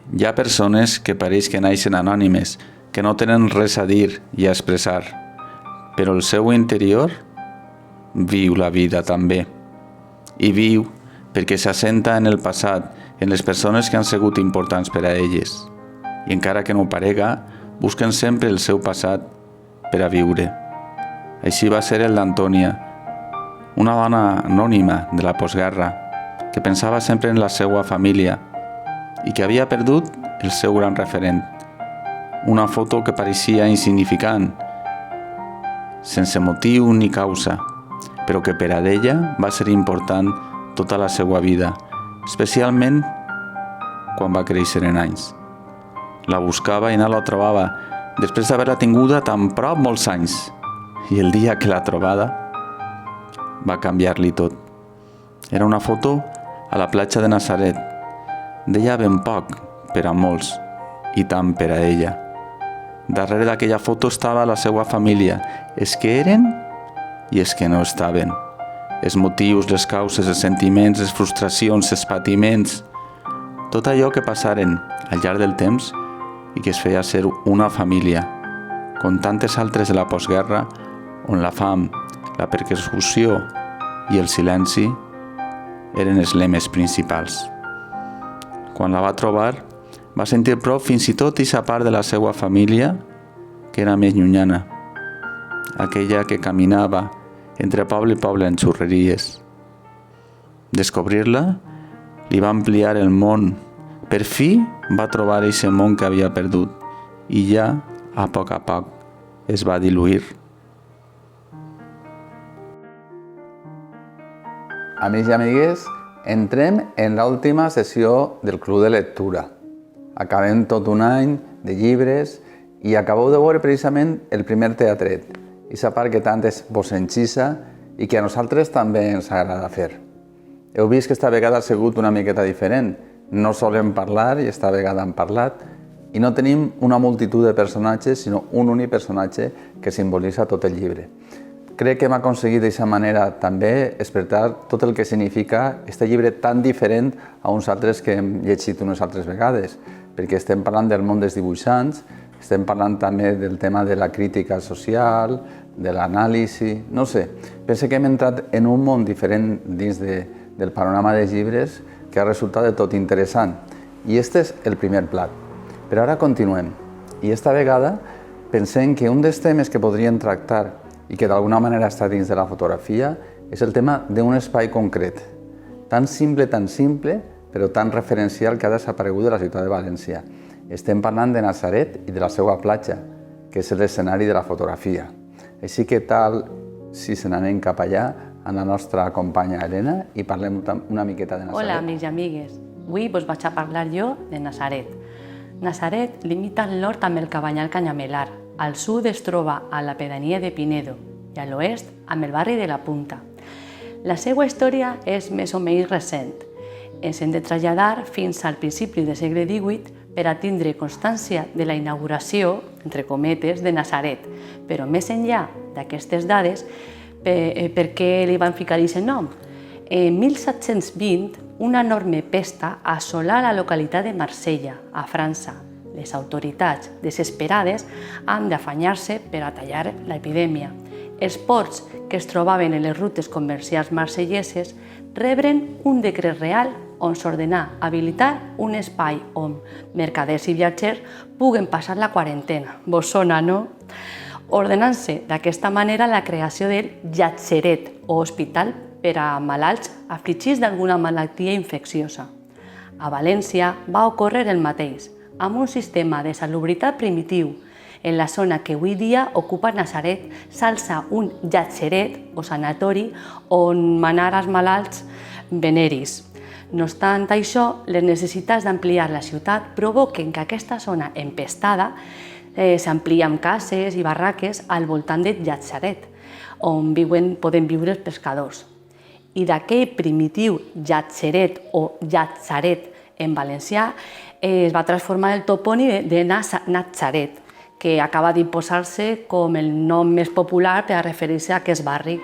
Hi ha persones que pareix que naixen anònimes, que no tenen res a dir i a expressar, però el seu interior viu la vida també. I viu perquè s'assenta en el passat, en les persones que han sigut importants per a elles. I encara que no ho parega, busquen sempre el seu passat per a viure. Així va ser el d'Antònia, una dona anònima de la postguerra, que pensava sempre en la seva família i que havia perdut el seu gran referent. Una foto que pareixia insignificant, sense motiu ni causa, però que per a ella va ser important tota la seva vida, especialment quan va créixer en anys. La buscava i no la trobava, després d'haver-la tinguda tan prop molts anys. I el dia que l'ha trobada va canviar-li tot. Era una foto a la platja de Natzaret. Deia ben poc per a molts i tant per a ella. Darrere d'aquella foto estava la seva família, els que eren i els que no estaven. Els motius, les causes, els sentiments, les frustracions, els patiments, tot allò que passaren al llarg del temps i que es feia ser una família, com tantes altres de la postguerra, on la fam, la persecució i el silenci eren els lemes principals. Quan la va trobar, va sentir prop fins i tot aquesta part de la seva família que era més llunyana, aquella que caminava entre poble i poble en xurreries. Descobrir-la li va ampliar el món. Per fi va trobar aquest món que havia perdut i ja, a poc, es va diluir. Amics i amigues, entrem en l'última sessió del Club de Lectura. Acabem tot un any de llibres i acabeu de veure precisament el primer teatret, aquesta part que tant vos enxissa i que a nosaltres també ens agrada fer. Heu vist que esta vegada ha sigut una miqueta diferent. No solem parlar i esta vegada hem parlat i no tenim una multitud de personatges, sinó un únic personatge que simbolitza tot el llibre. Crec que hem aconseguit d'aquesta manera també expressar tot el que significa aquest llibre tan diferent a uns altres que hem llegit unes altres vegades, perquè estem parlant del món dels dibuixants, estem parlant també del tema de la crítica social, de l'anàlisi, no sé. Penso que hem entrat en un món diferent dins del panorama de llibres que ha resultat de tot interessant. I este és el primer plat. Però ara continuem. I esta vegada pensem que un dels temes que podríem tractar i que d'alguna manera està dins de la fotografia és el tema d'un espai concret. Tan simple, però tan referencial que ha desaparegut de la ciutat de València. Estem parlant de Natzaret i de la seva platja, que és l'escenari de la fotografia. Així que tal, si se n'anem cap allà, amb la nostra companya Helena i parlem una miqueta de Natzaret. Hola, amics i amigues. Avui vaig a parlar jo de Natzaret. Natzaret limita al nord amb el Cabanyal Canyamelar, al sud es troba a la pedania de Pinedo i a l'oest amb el barri de la Punta. La seva història és més o menys recent. Ens hem de traslladar fins al principi del segle XVIII per a tindre constància de la inauguració, entre cometes, de Natzaret, però més enllà d'aquestes dades, per què li van ficar aquest nom? En 1720, una enorme pesta assolà la localitat de Marsella, a França. Les autoritats, desesperades, han d'afanyar-se per a tallar l'epidèmia. Els ports que es trobaven en les rutes comercials marselleses rebren un decret real on s'ordenà habilitar un espai on mercaders i viatgers puguen passar la quarantena. Vos sona, no? Ordenant-se d'aquesta manera la creació del Llatzeret, o hospital per a malalts afligits d'alguna malaltia infecciosa. A València va ocórrer el mateix, amb un sistema de salubritat primitiu. En la zona que avui dia ocupa Natzaret s'alça un llatzeret o sanatori on manar als malalts veneris. No obstant això, les necessitats d'ampliar la ciutat provoquen que aquesta zona empestada s'amplia amb cases i barraques al voltant del llatzeret, on poden viure els pescadors. I d'aquell primitiu llatzeret o llazzaret en valencià es va transformar el topònim de Natzaret, que acaba d'imposar-se com el nom més popular per a referir-se a aquest barri.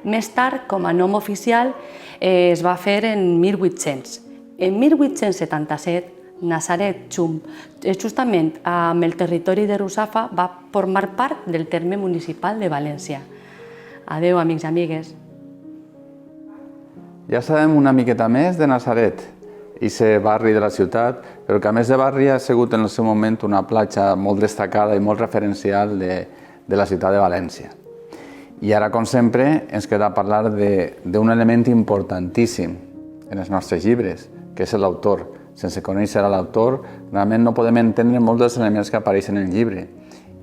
Més tard, com a nom oficial, es va fer en 1800. En 1877, Nazaret, justament amb el territori de Russafa, va formar part del terme municipal de València. Adeu, amics i amigues. Ja sabem una miqueta més de Nazaret, aquest barri de la ciutat, però que a més de barri ha sigut en el seu moment una platja molt destacada i molt referencial de la ciutat de València. I ara, com sempre, ens queda parlar d'un element importantíssim en els nostres llibres, que és l'autor. Sense conèixer l'autor, realment no podem entendre molts dels elements que apareixen en el llibre.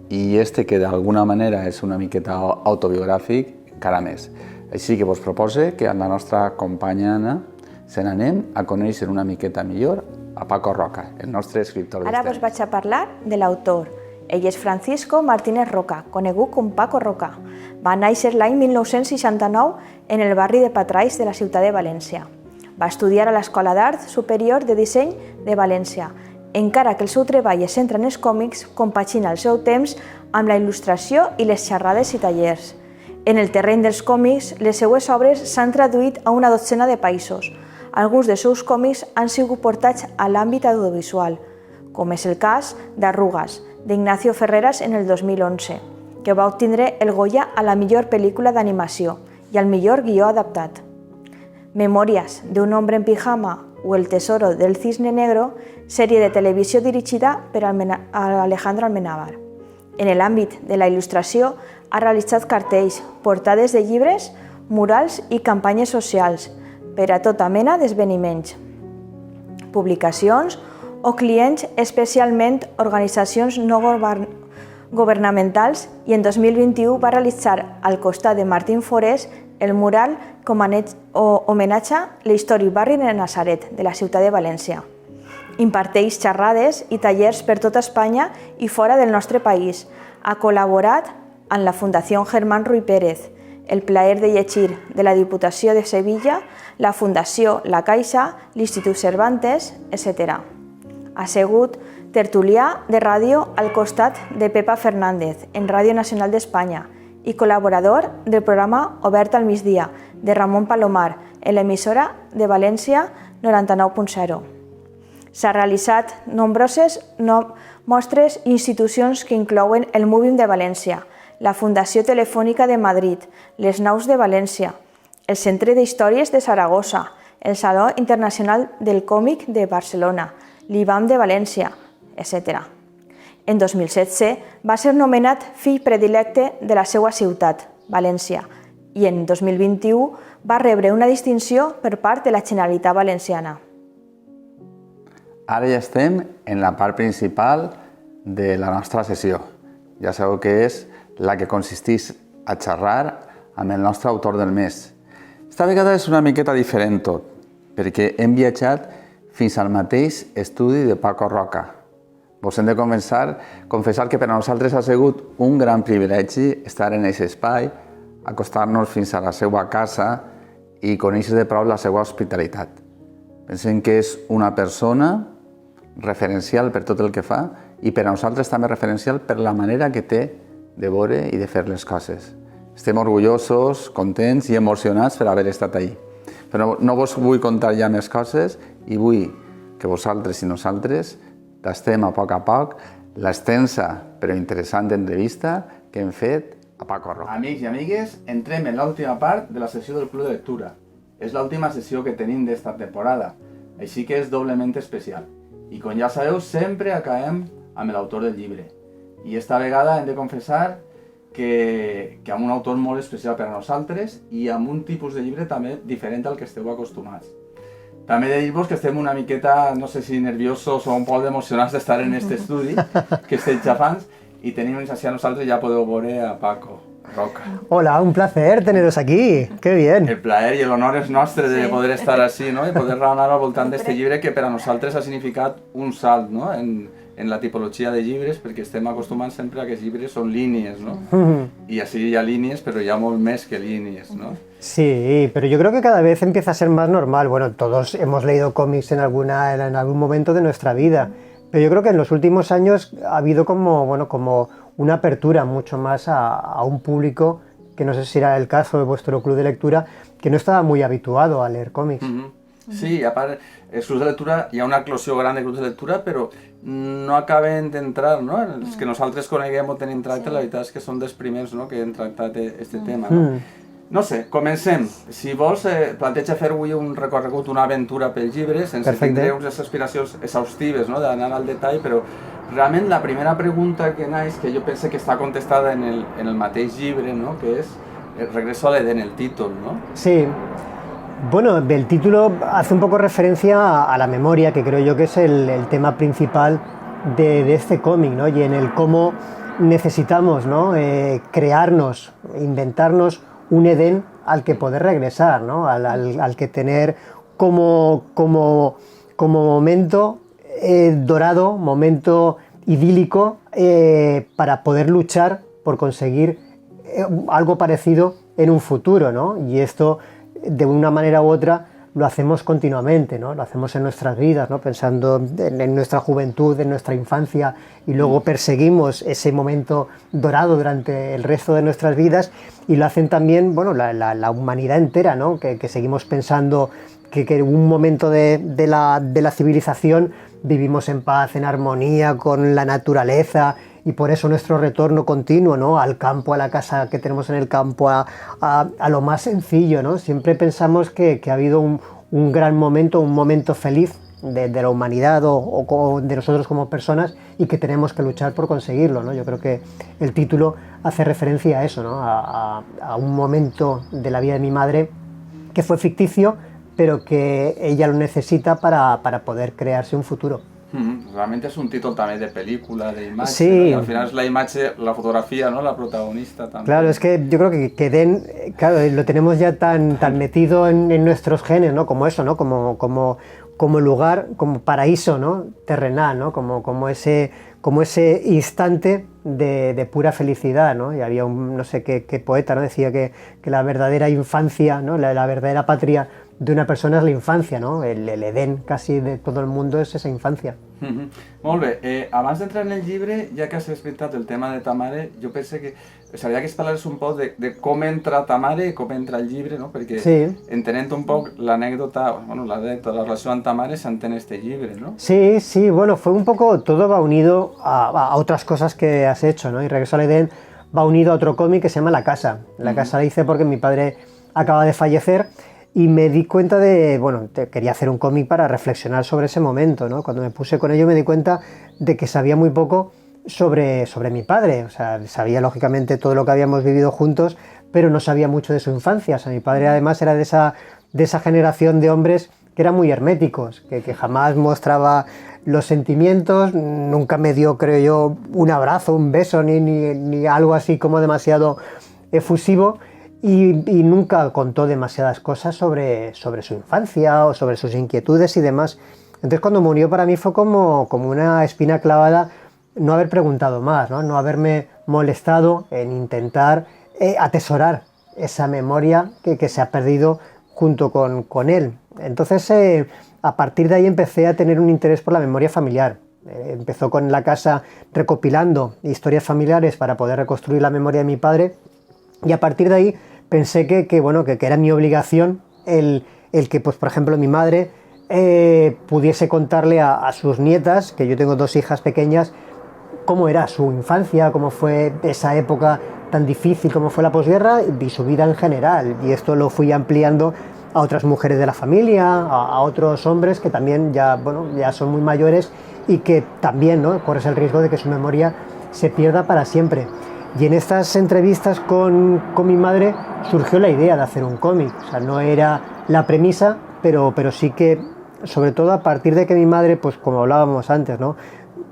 I que d'alguna manera és una miqueta autobiogràfic, encara més. Així que vos propose que amb la nostra companya Anna se n'anem a conèixer una miqueta millor a Paco Roca, el nostre escriptor d'estel. Ara vos vaig a parlar de l'autor. Ell és Francisco Martínez Roca, conegut com Paco Roca. Va néixer l'any 1969 en el barri de Patrais de la ciutat de València. Va estudiar a l'Escola d'Art Superior de Disseny de València. Encara que el seu treball es centra en els còmics, compagina el seu temps amb la il·lustració i les xerrades i tallers. En el terreny dels còmics, les seues obres s'han traduït a una dotzena de països. Alguns dels seus còmics han sigut portats a l'àmbit audiovisual, com és el cas d'Arrugas, d'Ignacio Ferreras en el 2011, que va obtindre el Goya a la millor pel·lícula d'animació i al millor guió adaptat. Memòries d'un hombre en pijama o El tesoro del cisne negro, sèrie de televisió dirigida per Alejandro Almenábar. En l'àmbit de la il·lustració ha realitzat cartells, portades de llibres, murals i campanyes socials per a tota mena d'esdeveniments, publicacions o clients, especialment organitzacions no governamentals, i en 2021 va realitzar al costat de Martín Forés el mural com a homenatge a l'històric barri de Nazaret, de la ciutat de València. Imparteix xerrades i tallers per tota Espanya i fora del nostre país. Ha col·laborat amb la Fundació Germán Ruy Pérez, el Plaer de Llegir de la Diputació de Sevilla, la Fundació La Caixa, l'Institut Cervantes, etc. Ha sigut tertulià de ràdio al costat de Pepa Fernández en Ràdio Nacional d'Espanya i col·laborador del programa Obert al migdia de Ramon Palomar en l'emissora de València 99.0. S'ha realitzat nombroses mostres i institucions que inclouen el Múvim de València, la Fundació Telefònica de Madrid, les Naus de València, el Centre d'Històries de Saragossa, el Saló Internacional del Còmic de Barcelona, l'IBAM de València, etc. En 2016 va ser nomenat fill predilecte de la seva ciutat, València, i en 2021 va rebre una distinció per part de la Generalitat Valenciana. Ara ja estem en la part principal de la nostra sessió. Ja sabeu que és la que consisteix a xerrar amb el nostre autor del mes. Esta vegada és una miqueta diferent tot, perquè hem viatjat fins al mateix estudi de Paco Roca. Vos hem de confessar que per a nosaltres ha sigut un gran privilegi estar en aquest espai, acostar-nos fins a la seva casa i conèixer de prop la seva hospitalitat. Pensem que és una persona referencial per tot el que fa i per a nosaltres també referencial per la manera que té de veure i de fer les coses. Estem orgullosos, contents i emocionats per haver estat allí. Però no vos vull contar ja més coses i vull que vosaltres i nosaltres tastem a poc l'extensa però interessant entrevista que hem fet a Paco Roca. Amics i amigues, entrem en l'última part de la sessió del Club de Lectura. És l'última sessió que tenim d'esta temporada, així que és doblement especial. I com ja sabeu, sempre acabem amb l'autor del llibre. I esta vegada hem de confessar que amb un autor molt especial per a nosaltres i amb un tipus de llibre també diferent al que esteu acostumats. També he de dir-vos que estem una miqueta, no sé si nerviosos o un poc emocionats d'estar en aquest estudi, que estem xafants, i tenim així a nosaltres, ja podeu veure a Paco Roca. Hola, un placer teneros aquí, qué bien. El plaer i l'honor és nostre de poder estar així, no? I poder raonar al voltant d'aquest llibre que per a nosaltres ha significat un salt, no? En la tipologia de llibres, perquè estem acostumats sempre a que els llibres són línies, ¿no? Y así hi ha línies, però hi ha molt més que línies, ¿no? Sí, pero yo creo que cada vez empieza a ser más normal. Bueno, todos hemos leído cómics en algún momento de nuestra vida, pero yo creo que en los últimos años ha habido como una apertura mucho más a un público que no sé si era el caso de vuestro club de lectura, que no estaba muy habituado a leer cómics. Sí, a part, els clubs de lectura, hi ha una eclosió gran de clubs de lectura, però no acaben d'entrar, no? Els que nosaltres coneguem o tenim tracte, la veritat és que són dels primers, no?, que hem tractat aquest tema, no? No sé, comencem. Si vols, planteja fer avui un recorregut, una aventura pel llibre, sense tindre unes aspiracions exhaustives, no?, d'anar al detall, però realment la primera pregunta que naix, que jo penso que està contestada en el mateix llibre, no?, que és el Regreso al Edén, el títol, no? Sí. Bueno, el título hace un poco referencia a la memoria, que creo yo que es el tema principal de este cómic, ¿no? Y en el cómo necesitamos, ¿no?, crearnos, inventarnos un Edén al que poder regresar, ¿no?, al que tener como momento dorado, momento idílico, para poder luchar por conseguir algo parecido en un futuro, ¿no? Y esto, de una manera u otra, lo hacemos continuamente, ¿no? Lo hacemos en nuestras vidas, ¿no?, pensando en nuestra juventud, en nuestra infancia, y luego perseguimos ese momento dorado durante el resto de nuestras vidas, y lo hacen también, bueno, la humanidad entera, ¿no?, que seguimos pensando que en un momento de la civilización vivimos en paz, en armonía con la naturaleza, y por eso nuestro retorno continuo, ¿no?, al campo, a la casa que tenemos en el campo, a lo más sencillo, ¿no? Siempre pensamos que ha habido un gran momento, un momento feliz de la humanidad o de nosotros como personas, y que tenemos que luchar por conseguirlo, ¿no? Yo creo que el título hace referencia a eso, ¿no?, a un momento de la vida de mi madre que fue ficticio, pero que ella lo necesita para poder crearse un futuro. Realmente es un título también de película, de imagen, sí, ¿no? Y al final es la imagen, la fotografía, ¿no?, la protagonista también. Claro, es que yo creo que Edén, claro, lo tenemos ya tan metido en nuestros genes, ¿no?, como eso, ¿no?, como lugar, como paraíso, ¿no?, terrenal, ¿no?, como ese instante de pura felicidad, ¿no? Y había no sé qué poeta, ¿no?, decía que la verdadera infancia, ¿no?, la verdadera patria de una persona es la infancia, ¿no? El Edén casi de todo el mundo es esa infancia. Molt bé, abans d'entrar en el llibre, ja que has explicat el tema de ta mare, jo pense que sabria que es parlares un poc de com entra ta mare i com entra el llibre, no? Perquè entenent un poc l'anècdota, bueno, la relació amb ta mare s'entén este llibre, ¿no? Sí, bueno, fue un poco, todo va unido a otras cosas que has hecho, ¿no? Y Regreso al Edén va unido a otro cómic que se llama La Casa. La Casa la hice porque mi padre acaba de fallecer, y me di cuenta de, bueno, quería hacer un cómic para reflexionar sobre ese momento, ¿no? Cuando me puse con ello me di cuenta de que sabía muy poco sobre mi padre, o sea, sabía lógicamente todo lo que habíamos vivido juntos, pero no sabía mucho de su infancia. O sea, mi padre además era de esa generación de hombres que eran muy herméticos, que jamás mostraba los sentimientos, nunca me dio, creo yo, un abrazo, un beso, ni algo así como demasiado efusivo, y nunca contó demasiadas cosas sobre su infancia o sobre sus inquietudes y demás. Entonces, cuando murió, para mí fue como una espina clavada no haber preguntado más, no haberme molestado en intentar atesorar esa memoria que se ha perdido junto con él. Entonces, a partir de ahí empecé a tener un interés por la memoria familiar. Empezó con La Casa recopilando historias familiares para poder reconstruir la memoria de mi padre, y a partir de ahí pensé que era mi obligación el que, pues, por ejemplo, mi madre pudiese contarle a sus nietas, que yo tengo 2 hijas pequeñas, cómo era su infancia, cómo fue esa época tan difícil, cómo fue la posguerra y su vida en general. Y esto lo fui ampliando a otras mujeres de la familia, a otros hombres que también ya son muy mayores y que también, ¿no?, corres el riesgo de que su memoria se pierda para siempre. Y en estas entrevistas con mi madre surgió la idea de hacer un cómic. O sea, no era la premisa, pero sí que, sobre todo a partir de que mi madre, pues como hablábamos antes, ¿no?,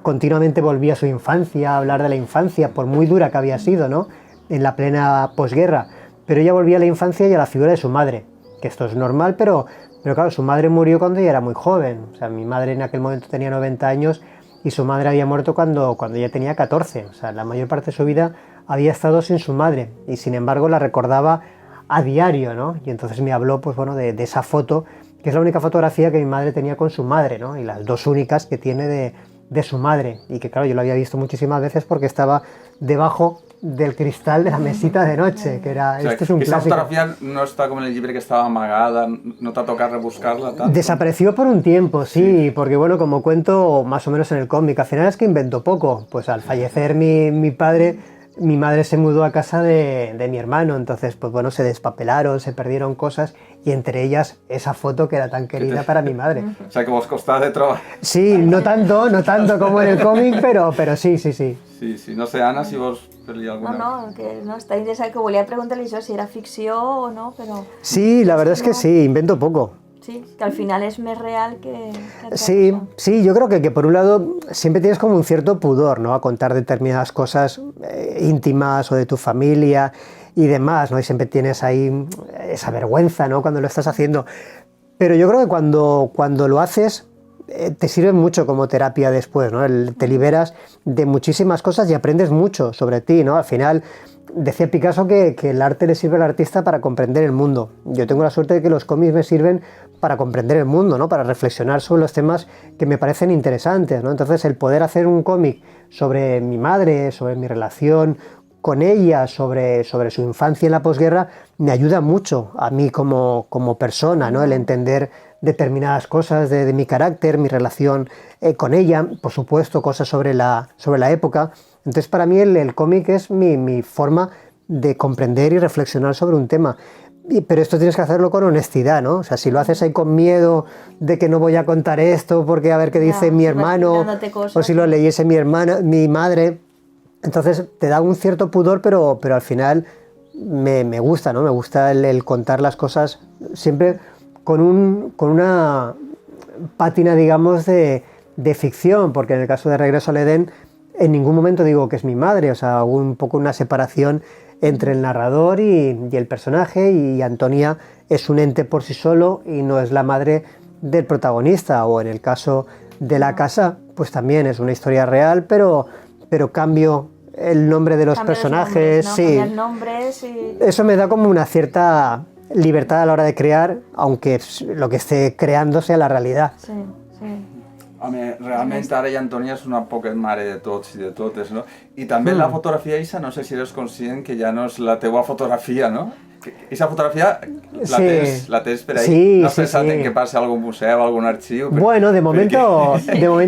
continuamente volvía a su infancia, a hablar de la infancia, por muy dura que había sido, ¿no?, en la plena posguerra. Pero ella volvía a la infancia y a la figura de su madre, que esto es normal, pero claro, su madre murió cuando ella era muy joven. O sea, mi madre en aquel momento tenía 90 años y su madre había muerto cuando ella tenía 14. O sea, la mayor parte de su vida había estado sin su madre y sin embargo la recordaba a diario, ¿no? Y entonces me habló, pues bueno, de esa foto, que es la única fotografía que mi madre tenía con su madre, ¿no? Y las 2 únicas que tiene de su madre, y que claro, yo lo había visto muchísimas veces porque estaba debajo del cristal de la mesita de noche, que era, O sea, este es un esa clásico. fotografía no está como en el llibre, que estaba amagada, no te ha tocado rebuscarla tanto. Desapareció por un tiempo, sí, porque bueno, como cuento más o menos en el cómic, al final es que inventó poco. Pues al fallecer mi padre, mi madre se mudó a casa de mi hermano, entonces pues bueno, se despapelaron, se perdieron cosas, y entre ellas esa foto que era tan querida para mi madre. O sea, que vos costaba de trobar. Sí, no tanto como en el cómic, pero sí. Sí, sí. No sé, Anna, si vos perdí alguna... No, que no, està interessant, que volia preguntar-li això, si era ficció o no, però... Sí, la verdad es que sí, invento poco. Sí, que al final es más real que otra Sí, cosa. sí, yo creo que por un lado siempre tienes como un cierto pudor, ¿no? A contar determinadas cosas íntimas o de tu familia y demás, ¿no? Y siempre tienes ahí esa vergüenza, ¿no? Cuando lo estás haciendo. Pero yo creo que cuando lo haces te sirve mucho como terapia después, ¿no? Te liberas de muchísimas cosas y aprendes mucho sobre ti, ¿no? Al final, decía Picasso que el arte le sirve al artista para comprender el mundo. Yo tengo la suerte de que los cómics me sirven para comprender el mundo, ¿no? Para reflexionar sobre los temas que me parecen interesantes, ¿no? Entonces, el poder hacer un cómic sobre mi madre, sobre mi relación con ella, sobre su infancia en la posguerra, me ayuda mucho a mí como persona, ¿no? El entender determinadas cosas de mi carácter, mi relación con ella, por supuesto, cosas sobre la época. Entonces, para mí el cómic es mi forma de comprender y reflexionar sobre un tema. Pero esto tienes que hacerlo con honestidad, ¿no? O sea, si lo haces ahí con miedo de que no voy a contar esto porque a ver qué dice mi hermano, o si lo leyese mi madre, entonces te da un cierto pudor, pero al final me gusta, ¿no? Me gusta el contar las cosas siempre con una pátina, digamos, de ficción, porque en el caso de Regreso al Edén, en ningún momento digo que es mi madre, o sea, hago un poco una separación entre el narrador y el personaje, y Antonia es un ente por sí solo y no es la madre del protagonista. O en el caso de La Casa, pues también es una historia real, pero cambio el nombre de los personajes. Sí. Eso me da como una cierta libertad a la hora de crear, aunque lo que esté creando sea la realidad. Sí, sí. Home, realment ara ja Antònia és una poca mare de tots i de totes, no? I també la fotografia, Isa, no sé si eres conscient que ja no és la teua fotografia, no? Aquesta fotografia la tens per ahí. Sí, no has pensat en que passi a algun museu, a algun arxiu? Bueno, de momento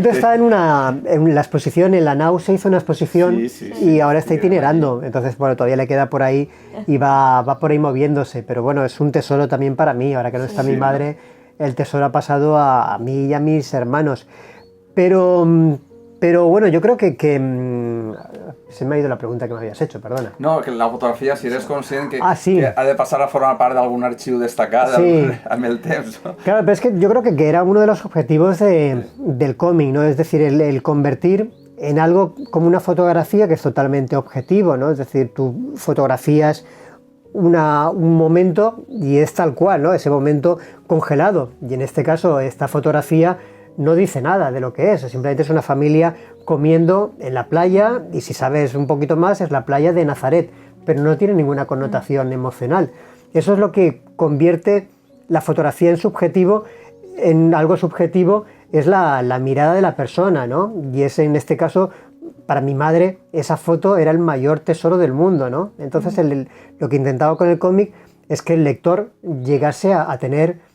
está en la exposición, en la Nau se hizo una exposición y ahora está itinerando. Entonces, bueno, todavía le queda por ahí y va por ahí moviéndose. Pero bueno, es un tesoro también para mí. Ahora que no está mi madre, el tesoro ha pasado a mí y a mis hermanos. Pero bueno, yo creo que se me ha ido la pregunta que me habías hecho, perdona. No, que la fotografia, si eres conscient que sí, que ha de passar a formar part d'algun arxiu destacat amb el temps, no? Claro, pero es que yo creo que era uno de los objetivos del cómic, ¿no? Es decir, el convertir en algo como una fotografía que es totalmente objetivo, ¿no? Es decir, tú fotografías un momento y es tal cual, ¿no? Ese momento congelado. Y en este caso, esta fotografía no dice nada de lo que es, simplemente es una familia comiendo en la playa, y si sabes un poquito más es la playa de Nazaret, pero no tiene ninguna connotación emocional. Eso es lo que convierte la fotografía en algo subjetivo, es la mirada de la persona, ¿no? Y en este caso, para mi madre, esa foto era el mayor tesoro del mundo, ¿no? Entonces lo que intentaba con el cómic es que el lector llegase a tener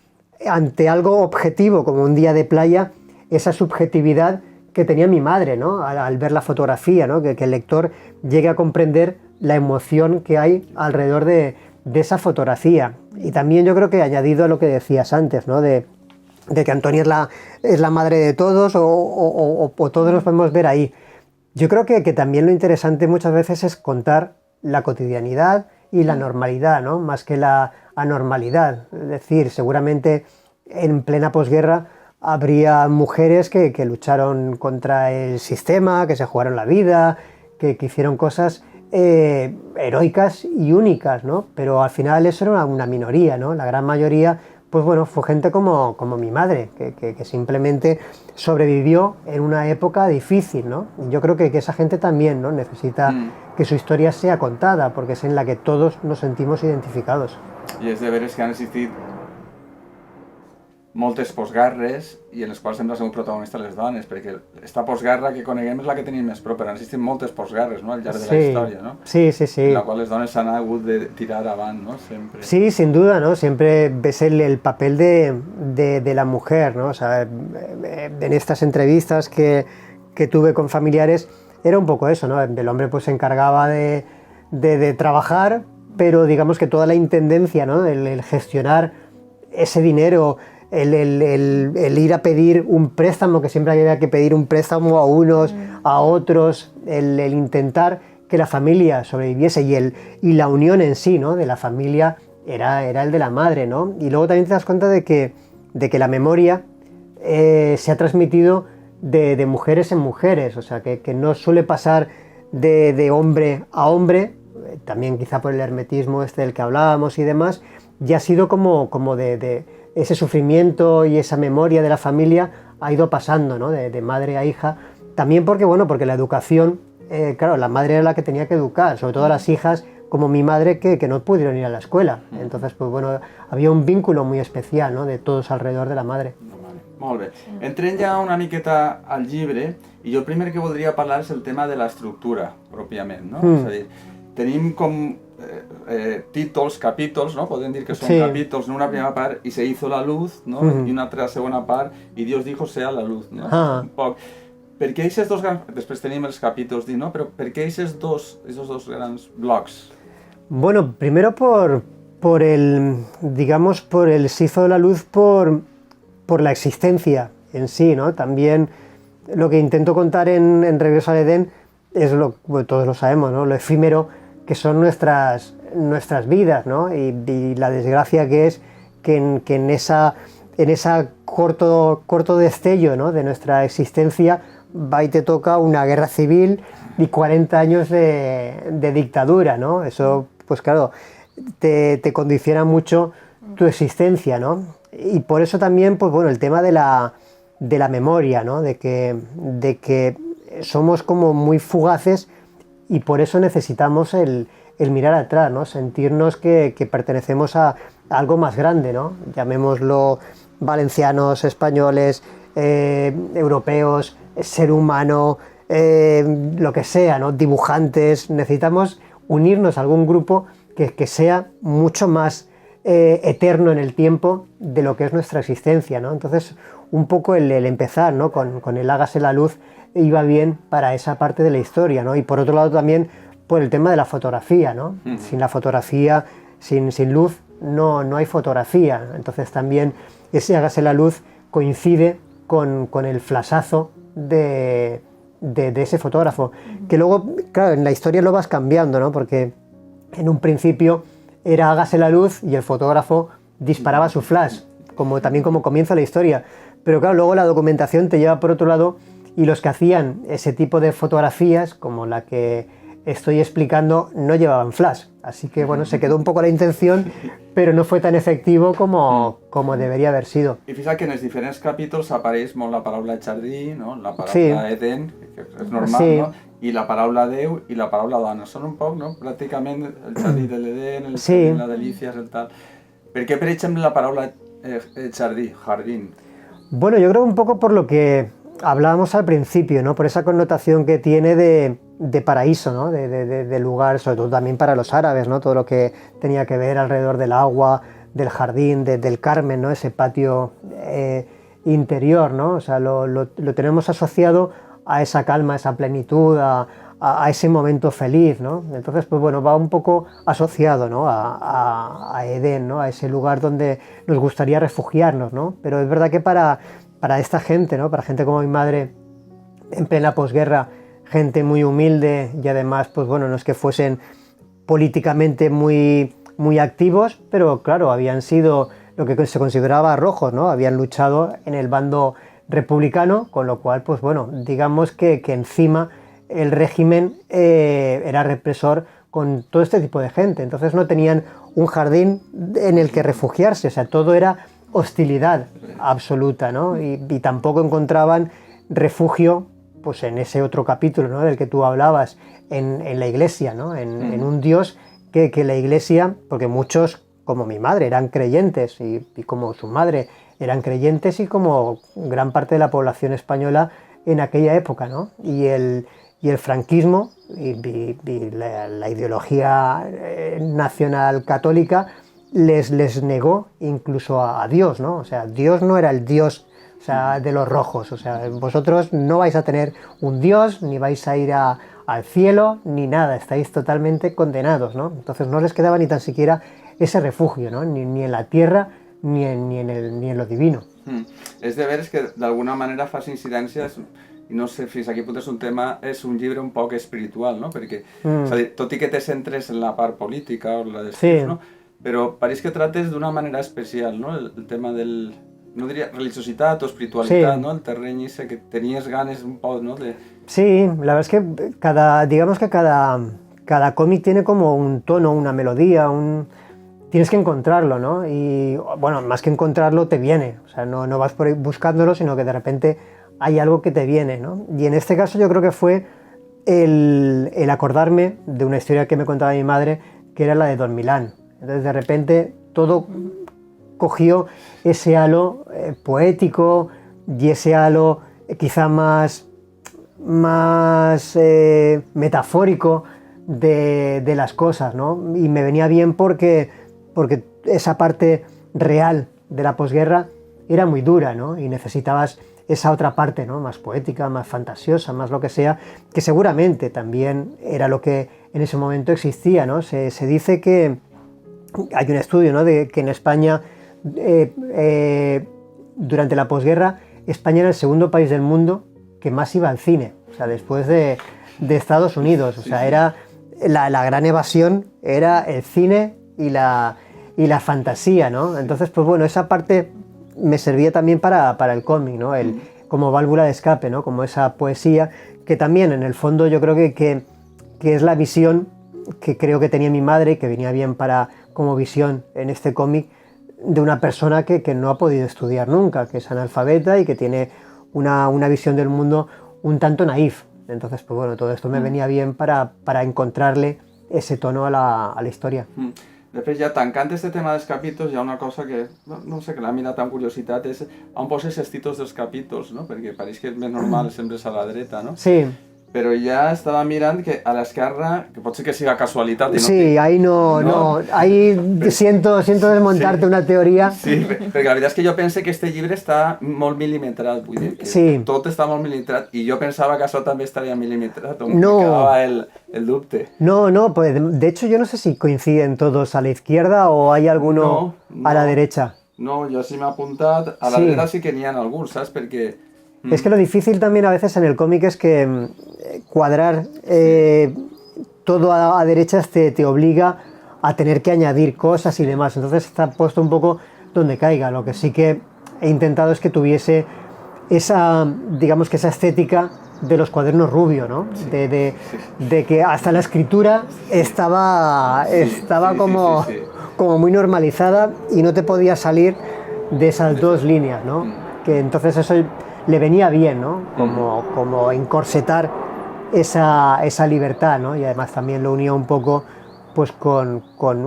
ante algo objetivo como un día de playa esa subjetividad que tenía mi madre, ¿no? Al ver la fotografía, ¿no? Que el lector llegue a comprender la emoción que hay alrededor de esa fotografía. Y también yo creo que añadido a lo que decías antes, ¿no? De que Antonia es la madre de todos o todos nos podemos ver ahí. Yo creo que también lo interesante muchas veces es contar la cotidianidad y la normalidad, ¿no? Más que la anormalidad. Es decir, seguramente en plena posguerra habría mujeres que lucharon contra el sistema, que se jugaron la vida, que hicieron cosas heroicas y únicas, ¿no? Pero al final eso era una minoría, ¿no? La gran mayoría, pues bueno, fue gente como mi madre, que simplemente sobrevivió en una época difícil, ¿no? Y yo creo que esa gente también, ¿no? Necesita que su historia sea contada, porque es en la que todos nos sentimos identificados. I és de veres que han existit moltes postguerres i en les quals sempre han sigut protagonistes les dones, perquè esta postguerra que coneguem és la que tenim més prop, però han existit moltes postguerres, no?, al llarg de la història, ¿no? Sí, sí, sí. En la qual les dones s'han hagut de tirar avant, ¿no?, siempre. Sí, sin duda, ¿no? Siempre ves el papel de la mujer, ¿no? O sea, en estas entrevistas que tuve con familiares era un poco eso, ¿no? El hombre pues se encargaba de trabajar, pero digamos que toda la intendencia, ¿no?, el gestionar ese dinero, el ir a pedir un préstamo, que siempre había que pedir un préstamo a unos, a otros, el intentar que la familia sobreviviese y la unión en sí, ¿no?, de la familia era el de la madre, ¿no? Y luego también te das cuenta de que la memoria se ha transmitido de mujeres en mujeres, o sea, que no suele pasar de hombre a hombre, también quizá por el hermetismo del que hablábamos y demás, ya ha sido como de ese sufrimiento y esa memoria de la familia ha ido pasando, ¿no?, de madre a hija, también porque la educación, claro, la madre era la que tenía que educar, sobre todo a las hijas, como mi madre, que no pudieron ir a la escuela. Entonces, pues bueno, había un vínculo muy especial, ¿no?, de todos alrededor de la madre. Molt bé. Entrem ja una miqueta al llibre i jo el primer que voldria parlar és el tema de l'estructura, pròpiament, no? És a dir, tenim com títols, capítols, no? Podem dir que són capítols en una primera part, i se hizo la luz, no? I una altra segona part, i Dios dijo sea la luz, no? Un poc. Per què aquests dos grans... Després tenim els capítols, no? Però per què aquests dos grans blocs? Bueno, primero por el se hizo la luz por la existencia en sí, ¿no? También lo que intento contar en Regreso al Edén es bueno, todos lo sabemos, ¿no?, lo efímero que son nuestras vidas, ¿no? Y la desgracia que es que en esa corto destello, ¿no?, de nuestra existencia va y te toca una guerra civil y 40 años de dictadura, ¿no? Eso, pues claro, te condiciona mucho tu existencia, ¿no? Y por eso también, pues bueno, el tema de la memoria, ¿no?, de que somos como muy fugaces y por eso necesitamos el mirar atrás, ¿no?, sentirnos que pertenecemos a algo más grande, ¿no?, llamémoslo valencianos, españoles, europeos, ser humano, lo que sea, ¿no?, dibujantes. Necesitamos unirnos a algún grupo que sea mucho más eterno en el tiempo de lo que es nuestra existencia, ¿no? Entonces, un poco el empezar, ¿no?, con el hágase la luz iba bien para esa parte de la historia, ¿no? Y por otro lado también por el tema de la fotografía, ¿no? Sin la fotografía, sin luz, no hay fotografía. Entonces también ese hágase la luz coincide con el flashazo de ese fotógrafo, que luego, claro, en la historia lo vas cambiando, ¿no?, porque en un principio era hágase la luz y el fotógrafo disparaba su flash, también como comienza la historia, pero claro, luego la documentación te lleva por otro lado y los que hacían ese tipo de fotografías, como la que estoy explicando, no llevaban flash, así que bueno, se quedó un poco la intención, pero no fue tan efectivo como debería haver sido. I fixa't que en els diferents capítols apareix molt la paraula jardí, no?, la paraula Eden, que és normal, no?, i la paraula Déu i la paraula dona. Són un poc, no?, pràcticament el jardí de l'Eden, el jardí, la delícia, el tal. Per què, per exemple, la paraula jardín? Bueno, yo creo un poco por lo que hablábamos al principio, ¿no?, por esa connotación que tiene de paraíso, ¿no?, de lugar, sobre todo también para los árabes, ¿no?, todo lo que tenía que ver alrededor del agua, del jardín, del Carmen, ¿no?, ese patio interior, ¿no? O sea, lo tenemos asociado a esa calma, a esa plenitud, a ese momento feliz, ¿no? Entonces, pues bueno, va un poco asociado, ¿no?, a Edén, ¿no?, a ese lugar donde nos gustaría refugiarnos, ¿no? Pero es verdad que para esta gente, ¿no?, para gente como mi madre, en plena posguerra, gente muy humilde y además, pues bueno, no es que fuesen políticamente muy activos, pero claro, habían sido lo que se consideraba rojos, ¿no? Habían luchado en el bando republicano, con lo cual, pues bueno, digamos que encima el régimen era represor con todo este tipo de gente, entonces no tenían un jardín en el que refugiarse, o sea, todo era hostilidad absoluta, ¿no? Y tampoco encontraban refugio, pues en ese otro capítulo, ¿no?, del que tú hablabas, en la iglesia, ¿no?, en un Dios que la iglesia, porque muchos, como mi madre, eran creyentes y como su madre eran creyentes y como gran parte de la población española en aquella época, ¿no? Y el franquismo y la ideología nacional católica les negó incluso a Dios, ¿no? O sea, Dios no era el Dios, o sea, de los rojos, o sea, vosotros no vais a tener un Dios, ni vais a ir al cielo, ni nada, estáis totalmente condenados, ¿no? Entonces no les quedaba ni tan siquiera ese refugio, ¿no? Ni en la tierra, ni en lo divino. És de veres que d'alguna manera fas incidències, i no sé fins a quin punt és un tema, és un llibre un poc espiritual, no? Perquè, és a dir, tot i que te centres en la part política o la Sí. no? Però pareix que trates d'una manera especial, no? El tema del, no diria religiositat o espiritualitat, Sí. no? El terreny ese que tenies ganes un poc, no? De... Sí, la verdad es que digamos que cada cómic tiene como un tono, una melodía, tienes que encontrarlo, ¿no? Y bueno, más que encontrarlo te viene, o sea, no vas por ahí buscándolo, sino que de repente hay algo que te viene, ¿no? Y en este caso yo creo que fue el acordarme de una historia que me contaba mi madre, que era la de Don Milán. Entonces de repente todo cogió ese halo poético y ese halo quizá más metafórico de las cosas, ¿no? Y me venía bien porque esa parte real de la posguerra era muy dura, ¿no? Y necesitabas esa otra parte, ¿no? Más poética, más fantasiosa, más lo que sea, que seguramente también era lo que en ese momento existía, ¿no? Se dice que hay un estudio, ¿no? De que en España durante la posguerra España era el segundo país del mundo que más iba al cine, o sea, después de Estados Unidos, o sea, era la gran evasión era el cine y la fantasía, ¿no? Entonces, pues bueno, esa parte me servía también para el cómic, ¿no? Como válvula de escape, ¿no? Como esa poesía que también en el fondo yo creo que es la visión que creo que tenía mi madre y que venía bien como visión en este cómic de una persona que no ha podido estudiar nunca, que es analfabeta y que tiene una visión del mundo un tanto naif. Entonces, pues bueno, todo esto me venía bien para encontrarle ese tono a la historia. Després, ja tancant este tema dels capítols, hi ha una cosa que, no sé, que l'ha mirat amb curiositat, és on poses els títols dels capítols, no? Perquè pareix que és més normal sempre és a la dreta, no? Sí. Però ja estava mirant que a l'esquerra, que pot ser que siga casualitat... I no sí, ahí no, ahí siento desmontarte una teoria. Sí, perquè la veritat és que jo pense que este llibre està molt mil·limetrat, vull dir, que tot està molt mil·limetrat, i jo pensava que això també estaria mil·limetrat, on me quedava el dubte. No, pues de hecho yo no sé si coinciden todos a la izquierda o hay alguno a la derecha. No, jo sí m'he apuntat, a la dreta sí que n'hi ha alguns, saps? Perquè... Es que lo difícil también a veces en el cómic es que cuadrar todo a derechas te obliga a tener que añadir cosas y demás, entonces está puesto un poco donde caiga. Lo que sí que he intentado es que tuviese esa, digamos que esa estética de los cuadernos Rubio, ¿no? Sí. De que hasta la escritura estaba como muy normalizada y no te podía salir de esas dos líneas, ¿no? Que entonces eso le venía bien, ¿no? Como encorsetar esa libertad, ¿no? Y además también lo unía un poco pues con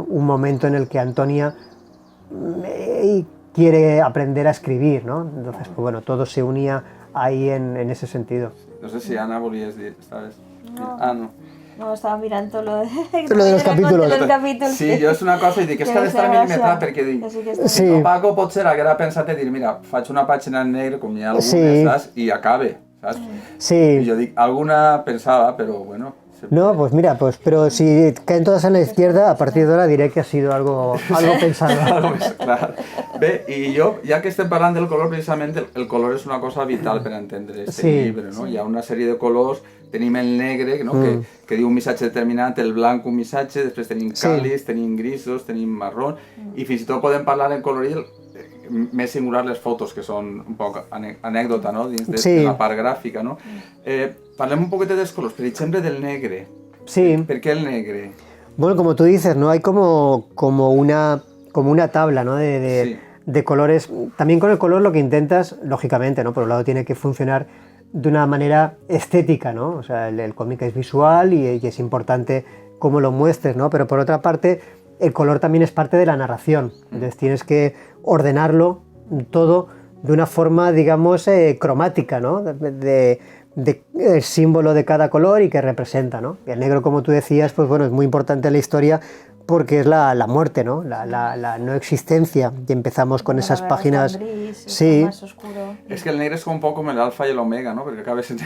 un momento en el que Antonia quiere aprender a escribir, ¿no? Entonces, pues bueno, todo se unía ahí en ese sentido. No sé si Ana volvies dir, ¿sabes? No. Ah, no. No, estava mirant tot lo de los capítulos. Sí, jo és una cosa i dic, és que ha d'estar mil·limetrat perquè dic, no, Paco potser haguera pensat de dir, mira, faig una pàgina en negre com hi ha algunes, saps? I acabe, saps? Sí. I jo dic, alguna pensava, però bueno... No, pues mira, pero si caen todas en la izquierda, a partir de ahora diré que ha sido algo pensado. Clar. Bé, i jo, ja que estem parlant del color, precisament el color és una cosa vital per entendre aquest llibre, no? Hi ha una sèrie de colors, tenim el negre, no? que diu un missatge determinat, el blanc un missatge, després tenim càlids, tenim grisos, tenim marrón, i fins i tot podem parlar en colorit més singular les fotos, que són un poc anècdota, no? Dins de la part gràfica, no? Parlem un poquet dels colors, per exemple del negre. Sí. ¿Por qué el negre? Bueno, como tú dices, ¿no? Hay como una tabla, ¿no? de colores. También con el color lo que intentas, lógicamente, ¿no? Por un lado tiene que funcionar de una manera estética, ¿no? O sea, el cómic es visual y es importante cómo lo muestres, ¿no? Pero por otra parte, el color también es parte de la narración. Entonces tienes que ordenarlo todo de una forma, digamos, cromática, ¿no? El símbolo de cada color y que representa, ¿no? El negro, como tú decías, pues bueno, es muy importante en la historia porque es la muerte, ¿no? La no existencia. Y empezamos con esas páginas... Sí. Más oscuro. Es que el negro es un poco como el alfa y el omega, ¿no? Porque acabas en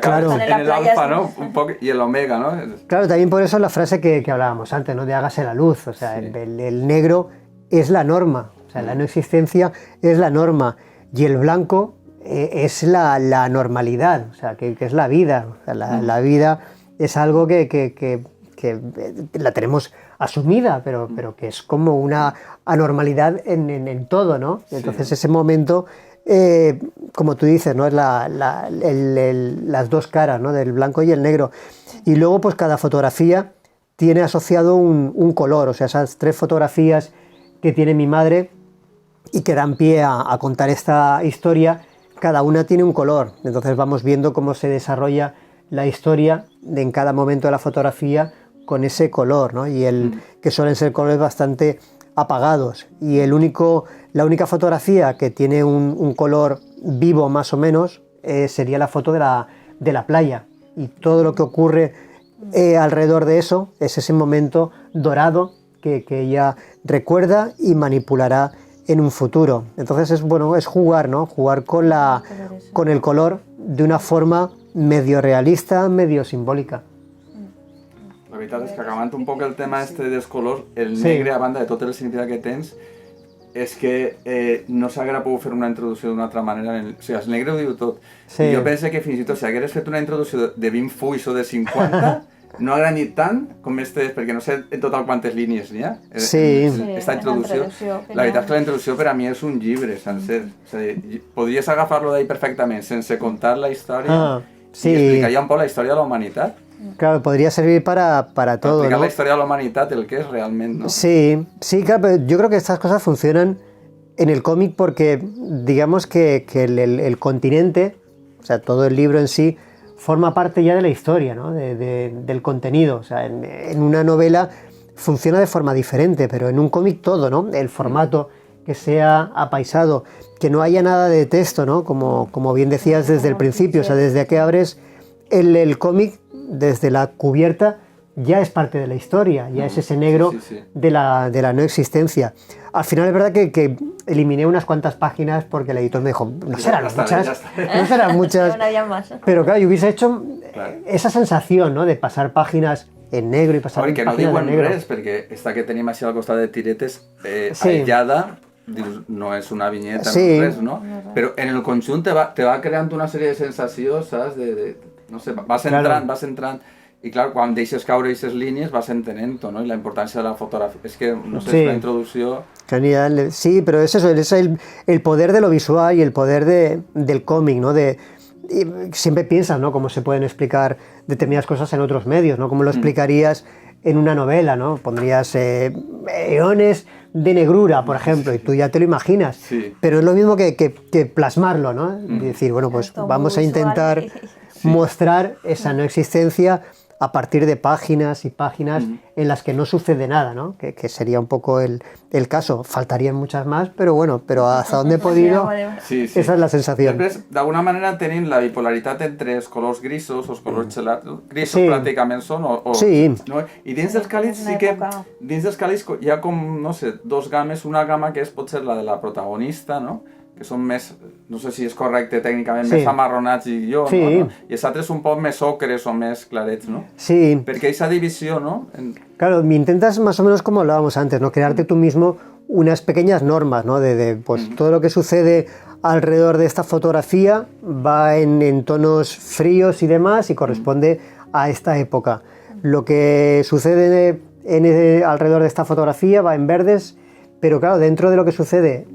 Claro. en el alfa, ¿no? Un poco, y el omega, ¿no? Claro, también por eso la frase que hablábamos antes, ¿no? De hágase la luz. O sea, el negro es la norma. O sea, la no existencia es la norma. Y el blanco es la normalidad, o sea, que es la vida. O sea, la vida es algo que la tenemos asumida, pero que es como una anormalidad en todo, ¿no? Entonces ese momento, como tú dices, ¿no? Es las dos caras, ¿no? Del blanco y el negro. Y luego pues cada fotografía tiene asociado un color, o sea, esas 3 fotografías que tiene mi madre y que dan pie a contar esta historia, cada una tiene un color. Entonces vamos viendo cómo se desarrolla la historia en cada momento de la fotografía con ese color, ¿no? Y que suelen ser colores bastante apagados. Y la única fotografía que tiene un color vivo más o menos sería la foto de la playa. Y todo lo que ocurre alrededor de eso es ese momento dorado que ella recuerda y manipulará en un futuro. Entonces es jugar, ¿no? Jugar con el color de una forma medio realista, medio simbòlica. La veritat és que acabant un poc el tema del color, el negre, a banda de tot el significat que tens, és que no s'haguera pogut fer una introducció d'una altra manera. O sigui, el negre ho diu tot. Sí. I jo penso que fins i tot si hagueres fet una introducció de 20 fulls o de 50, no haguera ni tant com perquè no sé en total quantes línies n'hi ha. Esta introducció. La veritat és que la introducció per a mi és un llibre sencer. O sigui, podries agafar-lo d'ahí perfectament sense contar la història y explicaría un poco la historia de la humanidad. Claro, podría servir para todo, explicar, ¿no? La historia de la humanidad, el que es realmente, ¿no? Sí, claro, pero yo creo que estas cosas funcionan en el cómic porque digamos que el continente, o sea, todo el libro en sí, forma parte ya de la historia, ¿no? Del contenido. O sea, en una novela funciona de forma diferente, pero en un cómic todo, ¿no? El formato, que sea apaisado, que no haya nada de texto, ¿no? Como bien decías desde el principio, o sea, desde que abres el cómic, desde la cubierta, ya es parte de la historia, ya es ese negro de la no existencia. Al final es verdad que eliminé unas cuantas páginas porque el editor me dijo, no serán muchas, pero claro, yo hubiese hecho esa sensación, ¿no? De pasar páginas en negro y pasar páginas en negro. Que no diuen res, perquè esta que tenim així al costat de tiretes aïllada, no és una vinyeta, no res, no? Però en el conjunt te va creant una sèrie de sensacions, saps? No sé, vas entrant, i clar, quan deixes caure aquestes línies vas entenent-ho, ¿no? I la importància de la fotografia. És que, no sé, es una introducció... Genial, sí, pero es eso, es el poder de lo visual y el poder del cómic, ¿no? Siempre piensas, ¿no? Cómo se pueden explicar determinadas cosas en otros medios, ¿no? Cómo lo explicarías en una novela, ¿no? Pondrías eones de negrura, por ejemplo, y tú ya te lo imaginas. Sí. Pero es lo mismo que plasmarlo, ¿no? Y decir, bueno, pues vamos a intentar mostrar esa no existencia a partir de páginas y páginas en las que no sucede nada, ¿no? Que sería un poco el caso. Faltarían muchas más, pero bueno, hasta donde he podido, esa es la sensación. Després, d'alguna manera, tenim la bipolaritat entre els colors grisos, els colors gelats, grisos pràcticament són, no? I dins dels càlids dins dels càlids hi ha com, no sé, dos games, una gama que és potser la de la protagonista, no? Que són més, no sé si és correcte tècnicament, més amarronats i no? I els altres un poc més ocres o més clarets, ¿no? Sí. Perquè esa divisió, ¿no? Claro, intentas más o menos como hablábamos antes, ¿no? Crearte tú mismo unas pequeñas normas, ¿no? Pues todo lo que sucede alrededor de esta fotografía va en tonos fríos y demás y corresponde a esta época. Lo que sucede alrededor de esta fotografía va en verdes, pero claro, dentro de lo que sucede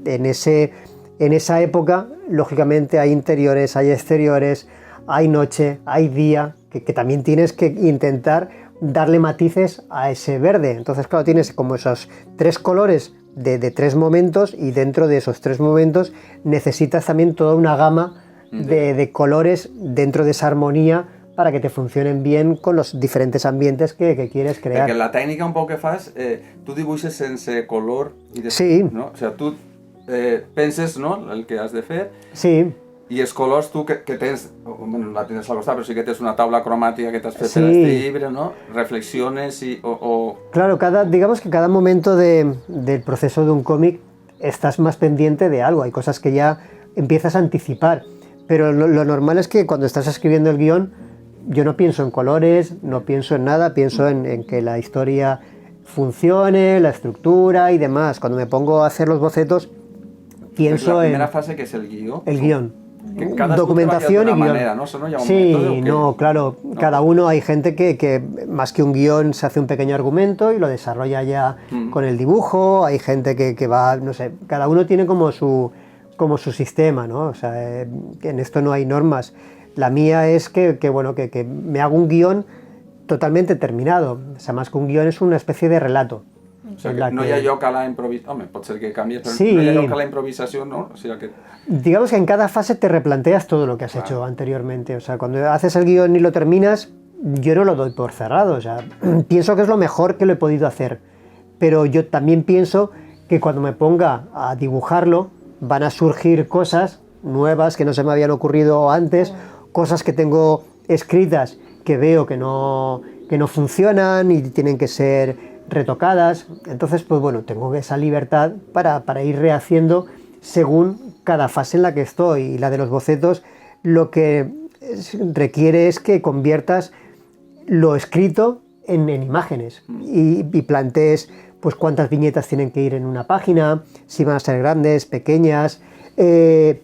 en esa época, lógicamente hay interiores, hay exteriores, hay noche, hay día, que también tienes que intentar darle matices a ese verde. Entonces, claro, tienes como esos 3 colores de 3 momentos y dentro de esos 3 momentos necesitas también toda una gama de colores dentro de esa armonía para que te funcionen bien con los diferentes ambientes que quieres crear. Perquè la tècnica un poc que fas, tu dibuixes sense color i després, sí. ¿no? O sea, tu penses, no?, el que has de fer, Sí. i els colors tu que tens, bueno, no la tens al costat, però sí que tens una taula cromàtica que t'has fet Sí. en este llibre, ¿no? Reflexiones o... Claro, digamos que cada momento del proceso de un cómic estás más pendiente de algo, hay cosas que ya empiezas a anticipar, pero lo normal es que cuando estás escribiendo el guión, yo no pienso en colores, no pienso en nada, pienso en que la historia funcione, la estructura y demás. Cuando me pongo a hacer los bocetos, pienso la en primera fase, que és el guió. el guión. Que cada Documentación y guión. manera, ¿no? Eso no lleva un Sí, método, ¿o qué? no, claro. Cada uno, hay gente que más que un guión se hace un pequeño argumento y lo desarrolla ya con el dibujo. Hay gente que va, no sé, cada uno tiene como su sistema, ¿no? O sea, en esto no hay normas. La mía es que me hago un guión totalmente terminado. O sea, más que un guión es una especie de relato. O sigui, no hi ha lloc a la improvisació. Home, pot ser que canvi, però Sí. no hi ha lloc a la improvisació, ¿no? O sigui que... Digamos que en cada fase te replanteas todo lo que has hecho anteriormente. O sea, cuando haces el guión y lo terminas, yo no lo doy por cerrado. O sea, pienso que es lo mejor que lo he podido hacer. Pero yo también pienso que cuando me ponga a dibujarlo, van a surgir cosas nuevas que no se me habían ocurrido antes, cosas que tengo escritas que veo que no funcionan y tienen que ser retocadas. Entonces, pues bueno, tengo esa libertad para ir rehaciendo según cada fase en la que estoy. Y la de los bocetos lo que requiere es que conviertas lo escrito en imágenes y plantees pues cuántas viñetas tienen que ir en una página, si van a ser grandes, pequeñas, qué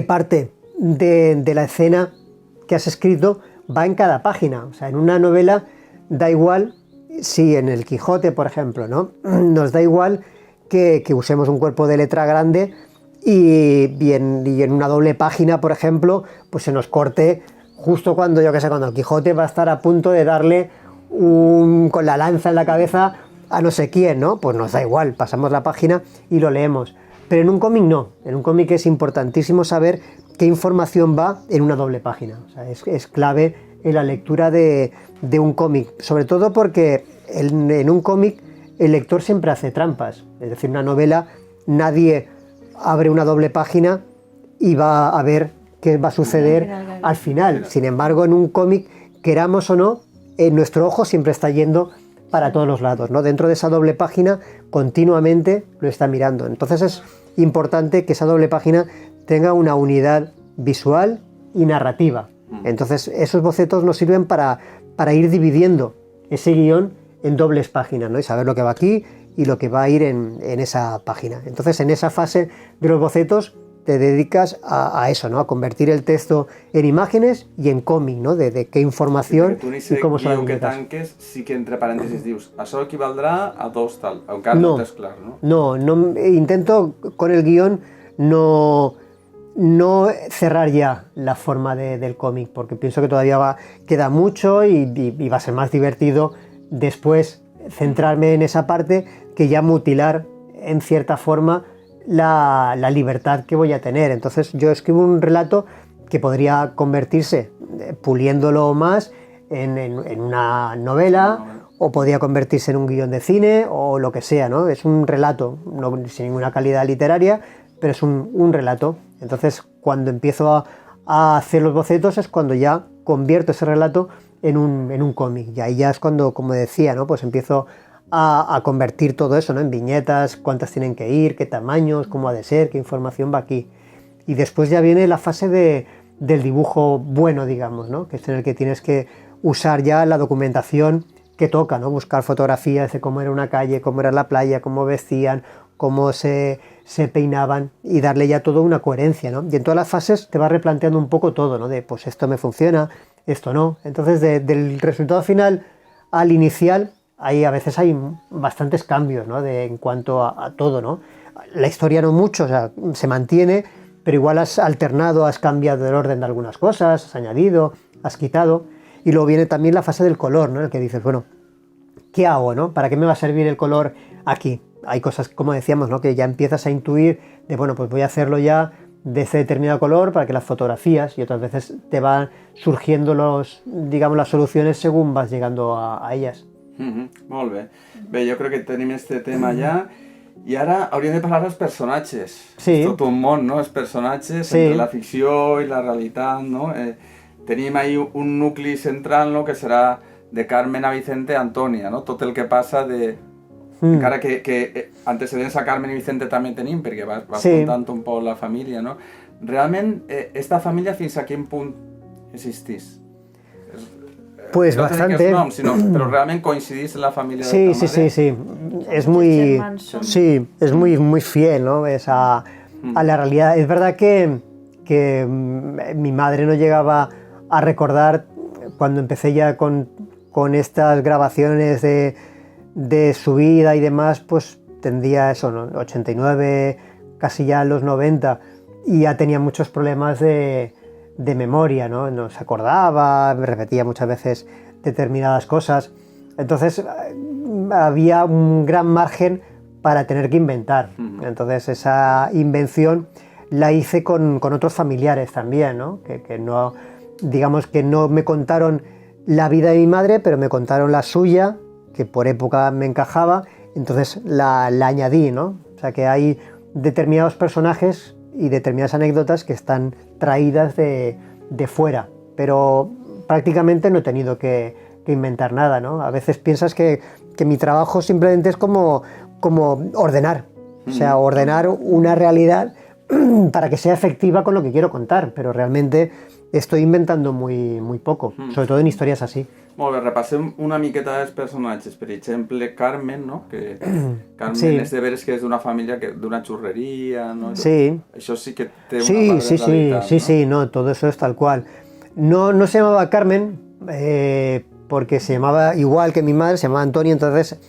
parte de la escena que has escrito va en cada página. O sea, en una novela da igual si en el Quijote, por ejemplo, ¿no? Nos da igual que usemos un cuerpo de letra grande y en una doble página, por ejemplo, pues se nos corte justo cuando, cuando el Quijote va a estar a punto de darle con la lanza en la cabeza a no sé quién, ¿no? Pues nos da igual, pasamos la página y lo leemos. Pero en un cómic no, en un cómic es importantísimo saber qué información va en una doble página. O sea, es clave en la lectura de un cómic, sobre todo porque en un cómic el lector siempre hace trampas. Es decir, una novela, nadie abre una doble página y va a ver qué va a suceder al final. Sin embargo, en un cómic, queramos o no, nuestro ojo siempre está yendo para todos los lados, ¿no? Dentro de esa doble página continuamente lo está mirando. Entonces es importante que esa doble página tenga una unidad visual y narrativa. Entonces esos bocetos nos sirven para ir dividiendo ese guión en dobles páginas, ¿no? Y saber lo que va aquí y lo que va a ir en esa página. Entonces en esa fase de los bocetos te dedicas a eso, ¿no? A convertir el texto en imágenes y en còmic, ¿no? De qué información y cómo son las viñetas. Que tanques sí que entre parèntesis dius això equivaldrà a dos tal, encara no tens clar, ¿no? No, intento con el guión no cerrar ya la forma del cómic, porque pienso que todavía queda mucho y va a ser más divertido después centrarme en esa parte que ya mutilar en cierta forma la libertad que voy a tener. Entonces yo escribo un relato que podría convertirse, puliéndolo más, en una novela, o podría convertirse en un guión de cine o lo que sea, ¿no? Es un relato, no sin ninguna calidad literaria, pero es un relato. Entonces cuando empiezo a hacer los bocetos es cuando ya convierto ese relato en un cómic, y ahí ya es cuando, como decía, ¿no? Pues empiezo a convertir todo eso, ¿no? En viñetas, cuántas tienen que ir, qué tamaños, cómo ha de ser, qué información va aquí. Y después ya viene la fase del dibujo bueno, digamos, ¿no? Que es en el que tienes que usar ya la documentación que toca, ¿no? Buscar fotografías de cómo era una calle, cómo era la playa, cómo vestían, cómo se peinaban, y darle ya todo una coherencia, ¿no? Y en todas las fases te vas replanteando un poco todo, ¿no? De pues esto me funciona, esto no. Entonces del resultado final al inicial a veces hay bastantes cambios, ¿no? En cuanto a todo, ¿no? La historia no mucho, o sea, se mantiene, pero igual has alternado, has cambiado el orden de algunas cosas, has añadido, has quitado. Y luego viene también la fase del color, ¿no? En el que dices, bueno, ¿qué hago, no? ¿Para qué me va a servir el color aquí? Hay cosas, como decíamos, ¿no? Que ya empiezas a intuir de, bueno, pues voy a hacerlo ya de ese determinado color para que las fotografías, y otras veces te van surgiendo las soluciones según vas llegando a ellas. Molt bé. Bé, jo crec que tenim este tema ja I ara hauríem de parlar dels personatges. Sí. És tot un món, no? Els personatges, Sí. entre la ficció i la realitat, no? Tenim ahí un nucli central, no?, que serà de Carmen a Vicente a Antònia, no? Tot el que passa de... Encara que antecedents a Carmen i Vicente també tenim, perquè vas Sí. contant un poc la família, no? Realment, esta família fins a quin punt existís? Pues no bastante. Tienes noms, pero realmente coincidís en la familia de Sí, tu sí, madre. sí, sí. Es muy, Germans son. sí, es muy fiel, ¿no? Es a la realidad. Es verdad que mi madre no llegaba a recordar cuando empecé ya con estas grabaciones de su vida y demás, pues tendría eso, ¿no? 89, casi ya los 90, y ya tenía muchos problemas de memoria, ¿no? No se acordaba, me repetía muchas veces determinadas cosas. Entonces había un gran margen para tener que inventar. Entonces esa invención la hice con otros familiares también, ¿no? Que no, digamos que no me contaron la vida de mi madre, pero me contaron la suya, que por época me encajaba, entonces la añadí, ¿no? O sea que hay determinados personajes y determinadas anécdotas que están traídas de fuera, pero prácticamente no he tenido que inventar nada, ¿no? A veces piensas que mi trabajo simplemente es como ordenar, o sea, ordenar una realidad para que sea efectiva con lo que quiero contar, pero realmente estoy inventando muy poco, sobre todo en historias así. Molt bé, repassem una miqueta dels personatges. Per exemple, Carmen, no? Que Carmen Sí. és de veres que és d'una família d'una xurreria, no? Sí. Això sí que té una Sí, part de sí, realitat, sí, no? sí, no, todo eso es tal cual. No se llamaba Carmen porque se llamaba igual que mi madre, se llamaba Antonio, entonces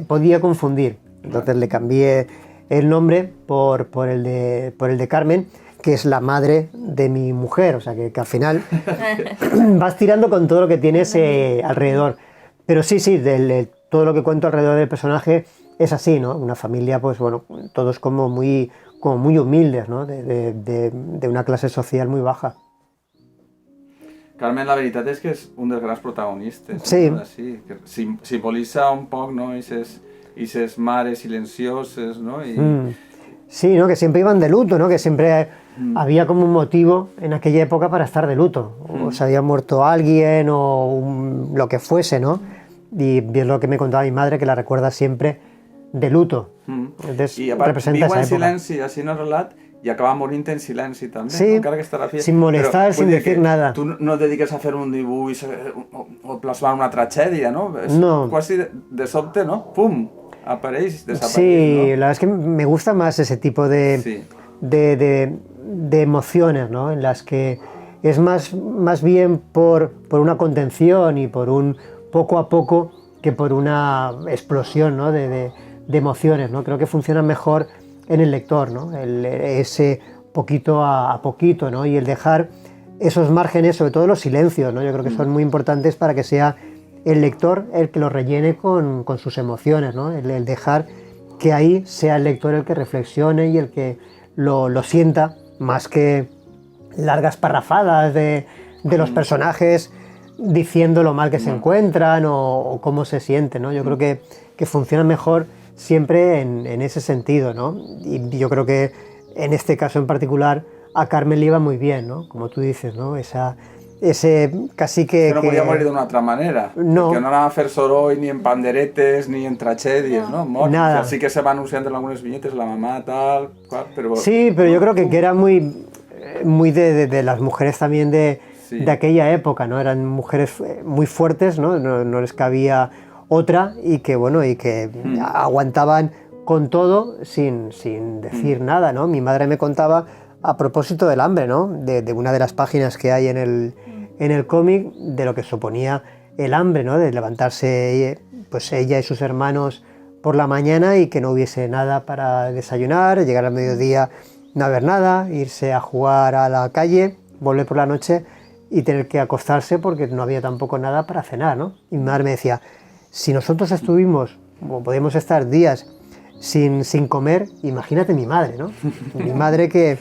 podía confundir. Entonces le cambié el nombre por el de Carmen, que es la madre de mi mujer, o sea que al final vas tirando con todo lo que tienes alrededor. Pero sí, todo lo que cuento alrededor del personaje es así, ¿no? Una familia, pues bueno, todos como muy humildes, ¿no? De una clase social muy baja. Carmen, la veritat és que és un dels grans protagonistes. Sí. No? Sí, que simbolitza un poc, no? Ises mares silencioses, no? Sí, ¿no? Que siempre iban de luto, ¿no? Que siempre había como un motivo en aquella época para estar de luto. O se había muerto alguien o lo que fuese, ¿no? Y es lo que me contaba mi madre, que la recuerda siempre de luto. Entonces, I a part, representa viu esa en época. silenci, així no relat, i acaba morint en silenci també, Sí, no? Encara que estarà fi. sin molestar, Però, sin vull dir decir que nada. Tu no et dediques a fer un dibuix o plasmar una tragèdia, no? És No. quasi de sobte, no? Pum, apareix, desapareix, Sí, no? la verdad es que me gusta más ese tipo de, Sí. de emociones, ¿no? En las que es más bien por una contención y por un poco a poco que por una explosión, ¿no? de emociones, ¿no? Creo que funciona mejor en el lector, ¿no? Ese poquito a poquito, ¿no? Y el dejar esos márgenes, sobre todo los silencios, ¿no? Yo creo que son muy importantes para que sea el lector el que lo rellene con sus emociones, ¿no? El dejar que ahí sea el lector el que reflexione y el que lo sienta, más que largas parrafadas de los personajes diciendo lo mal que se encuentran o cómo se sienten, ¿no? Yo creo que funciona mejor siempre en ese sentido, ¿no? Y yo creo que en este caso en particular a Carmen le iba muy bien, ¿no? Como tú dices, ¿no? Ese casi que... Que no podia morir d'una altra manera. No. Que no anava a fer soroll ni en panderetes ni en tragèdies, no? Mort. Nada. O sea, sí que se van usando en algunes vinyetes, la mamá, tal, clar, però... Sí, pero yo creo que era muy de las mujeres también de aquella época, ¿no? Eran mujeres muy fuertes, ¿no? No les cabía otra y que, bueno, y que aguantaban con todo sin decir nada, ¿no? Mi madre me contaba a propósito del hambre, ¿no? De una de las páginas que hay en el cómic, de lo que suponía el hambre, ¿no? De levantarse pues ella y sus hermanos por la mañana y que no hubiese nada para desayunar, llegar al mediodía, no haber nada, irse a jugar a la calle, volver por la noche y tener que acostarse porque no había tampoco nada para cenar, ¿no? Y mi madre me decía, si nosotros estuvimos, o podemos estar días sin comer, imagínate mi madre, ¿no? Mi madre que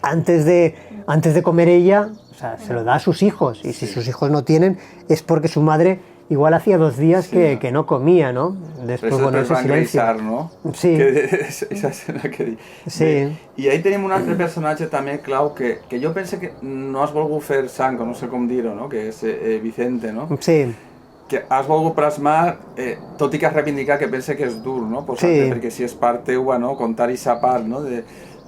antes de comer ella, o sea, se lo da a sus hijos, y si sus hijos no tienen es porque su madre igual hacía 2 días que no comía, ¿no? Després, bueno, ese silenci. No? Sí. Esa escena que dic. Sí. I ahí tenim un altre personatge també, Clau, que jo penso que no has volgut fer sang, o no sé com dir-ho, no? Que és Vicente, no? Sí. Que has volgut plasmar, tot i que has reivindicat que pensa que és dur, no? Sí. Perquè si és part teua, no? Contar aquesta part, no?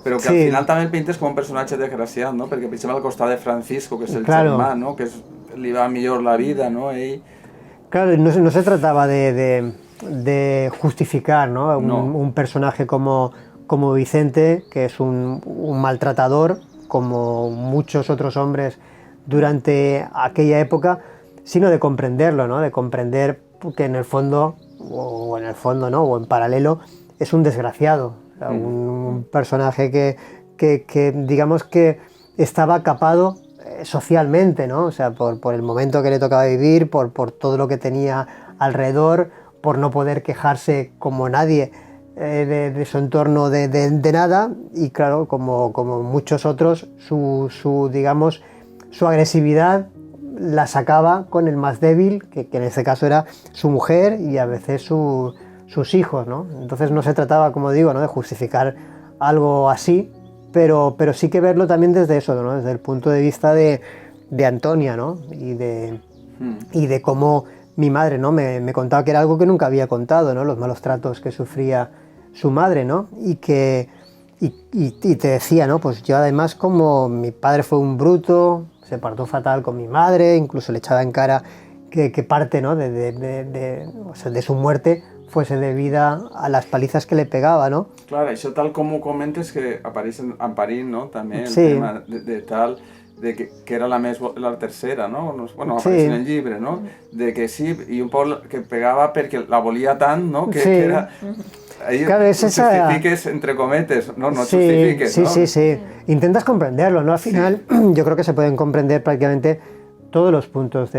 Però que al final també el pintes com un personatge desgraciat, no? Perquè, per exemple, al costat de Francisco, que és el germà, no? Que li va millor la vida, no? Ell... Claro, no se trataba de justificar, ¿no? Un personaje como Vicente, que es un maltratador, como muchos otros hombres durante aquella época, sino de comprenderlo, ¿no? De comprender que en el fondo, o en paralelo, es un desgraciado, o sea, un personaje que digamos que estaba capado socialmente, ¿no? O sea, por el momento que le tocaba vivir, por todo lo que tenía alrededor, por no poder quejarse como nadie de su entorno de nada, y claro, como muchos otros, su agresividad la sacaba con el más débil, que en este caso era su mujer y a veces sus hijos, ¿no? Entonces no se trataba, como digo, ¿no? de justificar algo así, pero sí que verlo también desde eso, ¿no? Desde el punto de vista de Antonia, ¿no? Y de cómo mi madre, ¿no? me contaba que era algo que nunca había contado, ¿no? Los malos tratos que sufría su madre, ¿no? Y te decía, ¿no? Pues yo además, como mi padre fue un bruto, se portó fatal con mi madre, incluso le echaba en cara que parte, ¿no? o sea, de su muerte fuese debida a las palizas que le pegaba, ¿no? Claro, això tal com ho comentes que apareix en París, no? També el Sí. tema de que era la tercera, no? Bueno, apareix en el llibre, no? De que sí, i un poc que pegava perquè la volia tant, no? Que era... Ahí claro, es justifiques, entre cometes, no sí, justifiques, sí, ¿no? Sí. Intentas comprenderlo, ¿no? Al final yo creo que se pueden comprender prácticamente todos los puntos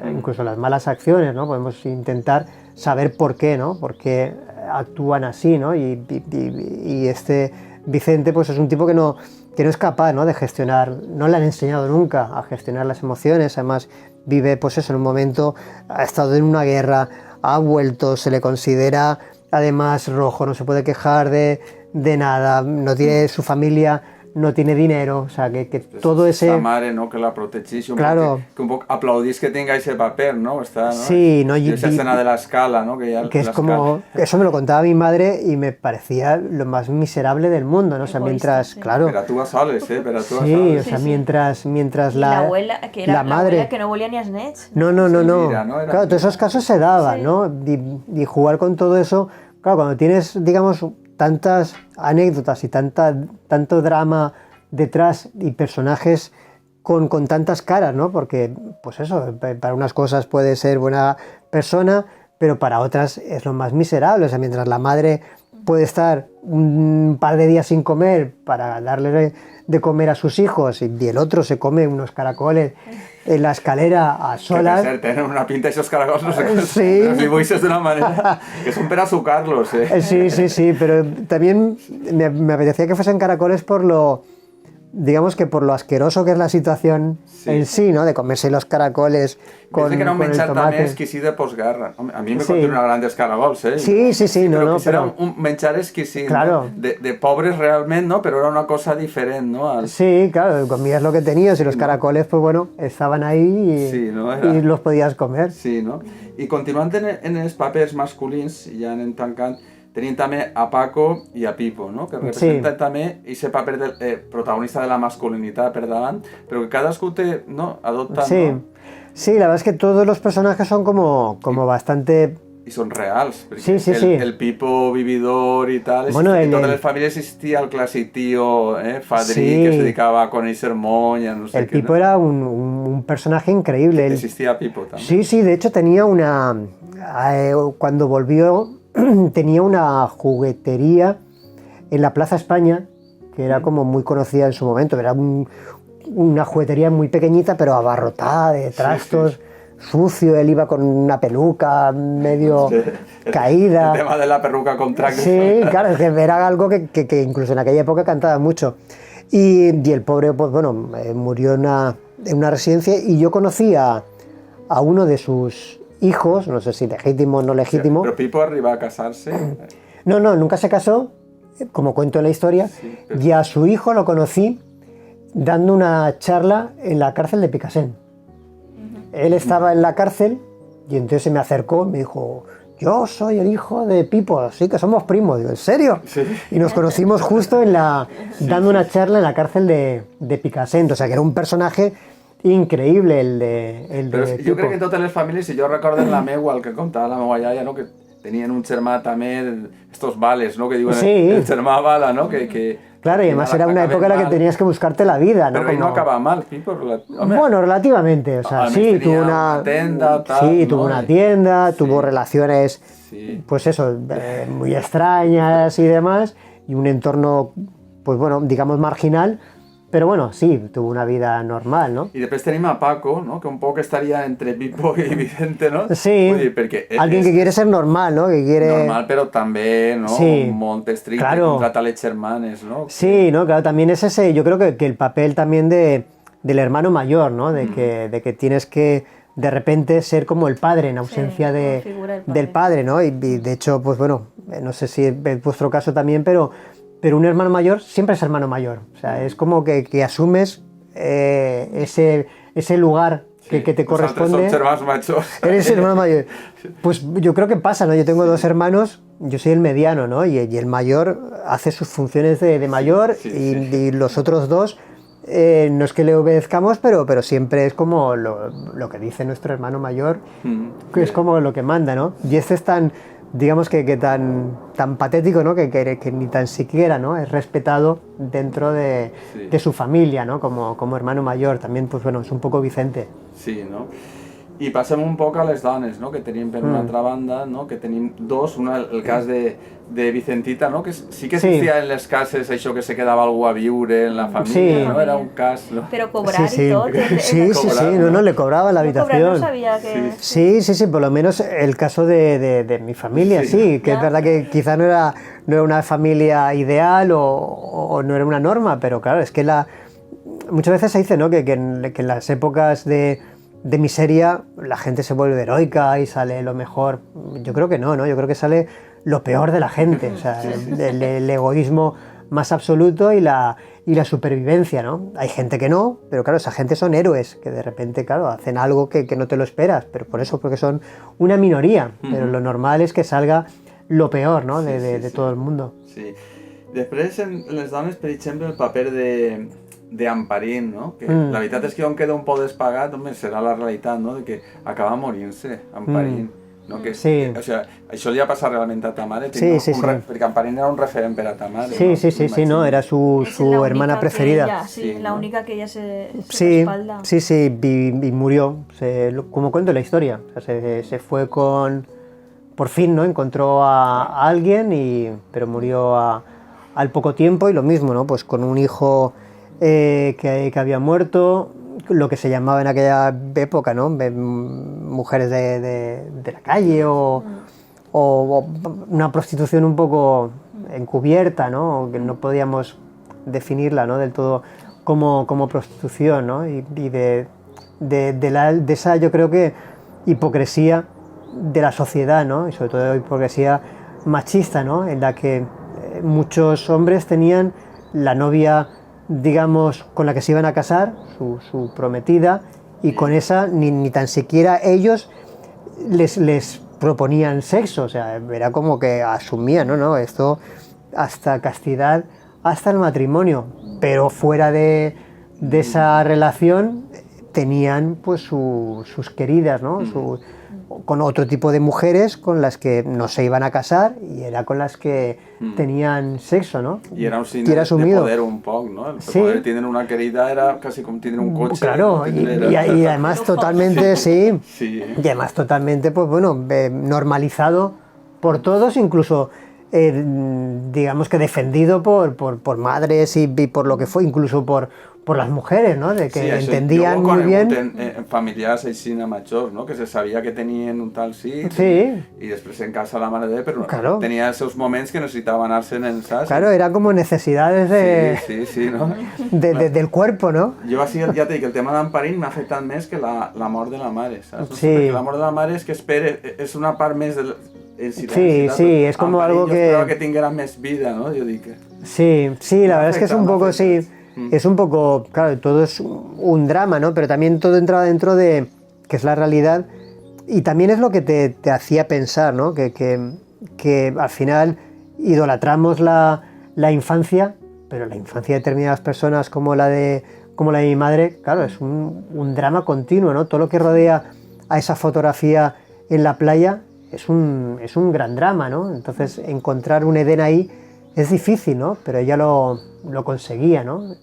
incluso las malas acciones, ¿no? Podemos intentar saber por qué, ¿no? Por qué actúan así, ¿no? Y este Vicente, pues es un tipo que no es capaz, ¿no? De gestionar, no le han enseñado nunca a gestionar las emociones, además vive, pues eso, en un momento, ha estado en una guerra, ha vuelto, se le considera además rojo, no se puede quejar de nada, no tiene su familia, no tiene dinero, o sea, que todo ese... Sa mare, no?, que la protegís, claro. Que un poc aplaudís que tenga ese papel, ¿no? Está, ¿no? Sí, ¿no? Y esa escena de la escala, ¿no? Que es como... Eso me lo contaba mi madre y me parecía lo más miserable del mundo, ¿no? O sea, mientras, sí. claro... Pero tú sales, pero tú Sí, sales. o sea, mientras la abuela, que era la madre... abuela que no volía ni a snets. No. Mira, ¿no? Claro, todos esos casos se daban, Sí. ¿no? Y jugar con todo eso, claro, cuando tienes, digamos, tantas anécdotas y tanto drama detrás y personajes con tantas caras, ¿no? Porque, pues eso, para unas cosas puede ser buena persona, pero para otras es lo más miserable. O sea, mientras la madre puede estar un par de días sin comer para darle de comer a sus hijos y el otro se come unos caracoles en la escalera a solas. Que tienen una pinta esos caracoles, no sé Sí. los dibuixos de una manera que son para azucarlos, Sí, pero también me apetecía que fuesen caracoles por lo asqueroso que es la situación en sí, ¿no? De comerse los caracoles con que era un el menjar tomate. també exquisit de postguerra. A mi me Sí. conté una grandes caragols, Sí, però pero... era un menjar exquisit, Claro. no? De pobres realment, no? Però era una cosa diferent, no? Sí, claro, comías lo que tenías y los caracoles, pues bueno, estaban ahí Sí, no? y los podías comer. Sí, no? I continuant en els papers masculins, ja anem tancant, tenim també a Paco i a Pipo, no? Que representen també aquest paper del protagonista de la masculinitat per davant, però que cadascú té, no? Adopta, Sí. no? Sí, la verdad es que todos los personajes son como bastante... I són reals, Sí, sí. el Pipo vividor i tal, Bueno, en totes les famílies existia el clàssic tio fadrí Sí. que se dedicava a conèixer món, ja no sé El què. Pipo era un personaje increíble. Existia Pipo també. Sí, de hecho tenía cuando volvió, tenía una juguetería en la Plaza España, que era como muy conocida en su momento, era una juguetería muy pequeñita, pero abarrotada de trastos, sucio, él iba con una peluca medio caída. El tema de la perruca con tractos. Sí, claro, es que era algo que incluso en aquella época cantaba mucho. Y el pobre, pues bueno, murió en una residencia, y yo conocí a uno de sus hijos, no sé si legítimo o no legítimo. Pero Pipo arriba a casarse. No, nunca se casó, como cuento en la historia, Sí, pero... y a su hijo lo conocí dando una charla en la cárcel de Picassent. Él estaba en la cárcel y entonces se me acercó y me dijo: yo soy el hijo de Pipo, así que somos primos. Digo, ¿en serio? Sí. Y nos conocimos justo dando una charla en la cárcel de Picassent, o sea que era un personaje increïble el de Però Pipo. jo crec que en totes les famílies, si jo recordo en la meua, el que contava la meua iaia, no? Que tenien un germà també, estos vales, no? Que diuen Sí. el germà bala, no? Que Claro, y además era una época en la que tenías que buscarte la vida, ¿no? Pero ahí no Como- acaba mal, Pipo. Home, Bueno, relativamente, o sea, Almenys sí, tenía tuvo una tienda, tal, sí, ¿no? tuvo una tienda, Sí. tuvo relaciones, Sí. pues eso, muy extrañas y demás, y un entorno, pues bueno, digamos marginal, pero bueno, sí, tuvo una vida normal, ¿no? I després tenim a Paco, no? Que un poc estaria entre Pipo i Vicente, no? Sí, Vull dir, perquè alguien que quiere ser normal, ¿no? Que quiere... normal, però també, no? Sí. Molt estricte, Claro. contrata les germanes, no? Sí, no, claro, también es ese, yo creo que el papel también del hermano mayor, ¿no? De que tienes que de repente ser como el padre en ausencia la figura del del padre, ¿no? Y de hecho, pues bueno, no sé si es vuestro caso también, pero un hermano mayor siempre es hermano mayor. O sea, es como que asumes ese lugar que te corresponde. Nosaltres som germans majors. Eres el hermano mayor. Pues yo creo que pasa, ¿no? Yo tengo dos hermanos, yo soy el mediano, ¿no? Y el mayor hace sus funciones de mayor Sí, y los otros dos, no es que le obedezcamos, pero siempre es como lo que dice nuestro hermano mayor, que es como lo que manda, ¿no? Y este es tan, digamos que tan patético, ¿no? Que ni tan siquiera, ¿no? Es respetado dentro de su familia, ¿no? Como hermano mayor. También, pues bueno, es un poco Vicente. Sí, no? I passem un poc a les dones, no? Que tenim per una altra banda, no? Que tenim dos, una, el cas de Vicentita, no? Que sí que existia en les cases això que se quedava algú a viure en la família, Sí. no? Era un cas, no? Pero cobrar Sí, y todo. sí, Cobrar, no, le cobraba la habitación. No sabía que... Sí, por lo menos el caso de mi familia, sí, que es verdad que quizá no era una familia ideal o no era una norma, pero claro, es que muchas veces se dice, ¿no? que en las épocas de miseria la gente se vuelve heroica y sale lo mejor. Yo creo que no, yo creo que sale lo peor de la gente, o sea, el egoísmo más absoluto y la supervivencia, ¿no? Hay gente que no, pero claro, esa gente son héroes, que de repente, claro, hacen algo que no te lo esperas, pero porque son una minoría, pero lo normal es que salga lo peor, ¿no? de todo el mundo. Sí. Després, en les dones, per exemple, el paper d'Amparín, no? Que la veritat és que jo em quedo un poc despagat, home, serà la realitat, no? De que acaba morint-se, Amparín. No? Que, Sí. O sigui, això li ha passat realment a ta mare, Sí, sí. perquè Amparín era un referent per a ta mare. Sí, no, era su hermana preferida. Sí, la ¿no? única que ella se Sí, respalda. sí, y murió, como cuento la historia, o sea, se fue por fin, ¿no? Encontró a alguien, pero murió al poco tiempo y lo mismo, ¿no? Pues con un hijo que había muerto, lo que se llamaba en aquella época, ¿no? Mujeres de la calle o una prostitución un poco encubierta, ¿no? Que no podíamos definirla, ¿no? Del todo como prostitución, ¿no? Y de esa, yo creo que, hipocresía de la sociedad, ¿no? Y sobre todo hipocresía machista, ¿no? En la que muchos hombres tenían la novia, digamos, con la que se iban a casar, su prometida, y con esa ni tan siquiera ellos les proponían sexo, o sea, era como que asumían, ¿no? Esto hasta castidad, hasta el matrimonio, pero fuera de esa relación tenían pues sus queridas, ¿no? Con otro tipo de mujeres con las que no se iban a casar y era con las que tenían sexo, ¿no? Y era un Y signo era de asumido. poder un poco, ¿no? El Sí. poder tienen una querida era casi como tienen un coche. Claro, ¿no? y además totalmente, sí, Sí. y además totalmente, pues bueno, normalizado por todos, incluso digamos que defendido por madres y por lo que fue, incluso por por las mujeres, ¿no? De que Sí, això, entendían jo muy bien. en familiars així majors, no? Que se sabia que tenien un tal sí, Sí. i després en casa la mare de però Claro. tenia els seus moments que necessitava anar-se en el SAS. Claro, era como necesidades de, Sí, no? del cuerpo, ¿no? Jo així, ja t'he dit que el tema d'emparint m'ha afectat més que la mort de la mare, saps? No Sí. sé, perquè la mort de la mare és que és una part més del en silenci. Sí, saps? sí, és com Emparint algo jo que... esperava que tinguera més vida, no? Jo dic que... Sí, sí, la verdad es que es un afecta, poco, me sí, afecta. es un poco, claro, todo es un drama, ¿no? Pero también todo entra dentro de, que es la realidad, y también es lo que te hacía pensar, ¿no? Que al final idolatramos la infancia, pero la infancia de determinadas personas como la de mi madre, claro, es un drama continuo, ¿no? Todo lo que rodea a esa fotografía en la playa es un gran drama, ¿no? Entonces encontrar un Edén ahí es difícil, ¿no? Pero ella lo conseguía, ¿no?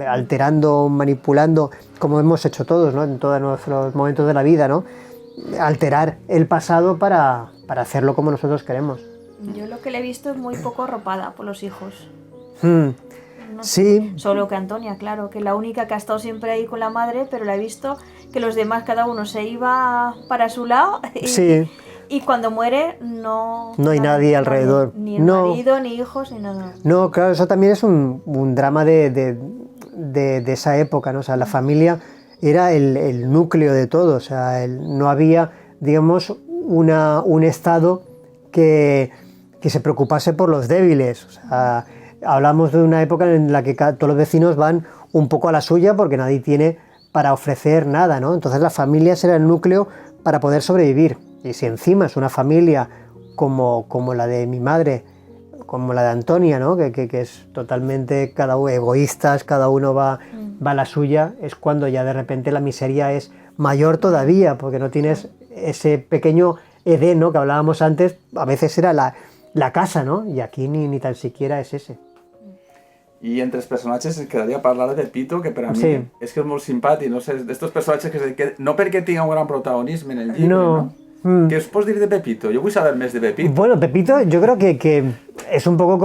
Alterando, manipulando, como hemos hecho todos, ¿no? En todos nuestros momentos de la vida, ¿no? Alterar el pasado para hacerlo como nosotros queremos. Yo lo que le he visto es muy poco arropada por los hijos. No sé, solo que Antonia, claro, que la única que ha estado siempre ahí con la madre, pero la he visto que los demás, cada uno se iba para su lado y cuando muere no hay nadie alrededor. Ni el marido, ni hijos, ni nada. No, claro, eso también es un drama de esa época, ¿no? O sea, la familia era el núcleo de todo, o sea, no había, digamos, un Estado que se preocupase por los débiles, o sea, hablamos de una época en la que todos los vecinos van un poco a la suya porque nadie tiene para ofrecer nada, ¿no? Entonces la familia era el núcleo para poder sobrevivir. Y si encima es una familia como la de mi madre, como la de Antonia, ¿no? que es totalmente egoístas, cada uno va a la suya, es cuando ya de repente la miseria es mayor todavía, porque no tienes ese pequeño Edén, ¿no? Que hablábamos antes, a veces era la casa, ¿no? Y aquí ni tan siquiera es ese. I entre els personatges ens quedaria parlar de Pepito, que per a mi és que és molt simpàtic, no sé, d'estos personatges que no perquè tinga un gran protagonisme en el llibre, no? ¿Qué os puedes decir de Pepito? Yo voy a saber más de Pepito. Bueno, Pepito yo creo que es un poco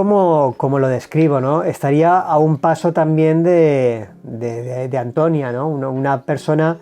como lo describo, ¿no? Estaría a un paso también de Antonia, ¿no? Una persona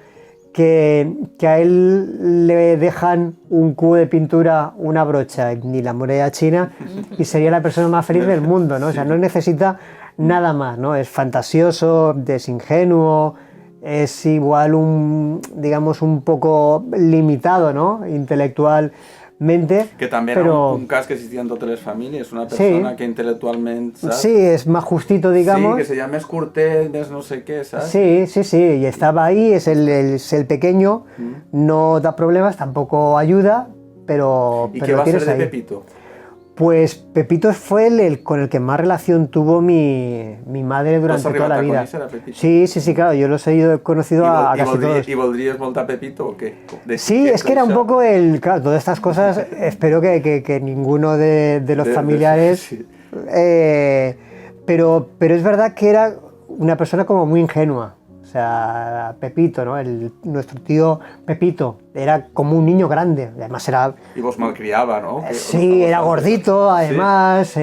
que a él le dejan un cubo de pintura, una brocha ni la moneda china y sería la persona más feliz del mundo, ¿no? O sea, no necesita nada más, ¿no? Es fantasioso, desingenuo, es igual digamos, un poco limitado, ¿no? Intelectualmente. Que també era un cas que existia en totes les famílies, una persona que intel·lectualment, saps? Sí, es más justito, digamos. Sí, que sería més curtet, més no sé qué, ¿sabes? Sí, y estaba ahí, es el pequeño, no da problemas, tampoco ayuda, pero ¿Y qué va a ser de Pepito? Pues Pepito fue el con el que más relación tuvo mi madre durante toda la vida. Sí, claro, yo los he conocido a casi todos. ¿Y voldries molt a Pepito o qué? Sí, es que era un poco claro, todas estas cosas, espero que ninguno de los familiares... Sí. Pero es verdad que era una persona como muy ingenua. O sea, Pepito, ¿no? Nuestro tío Pepito era como un niño grande, además era... Y vos malcriaba, ¿no? Sí, era gordito, además,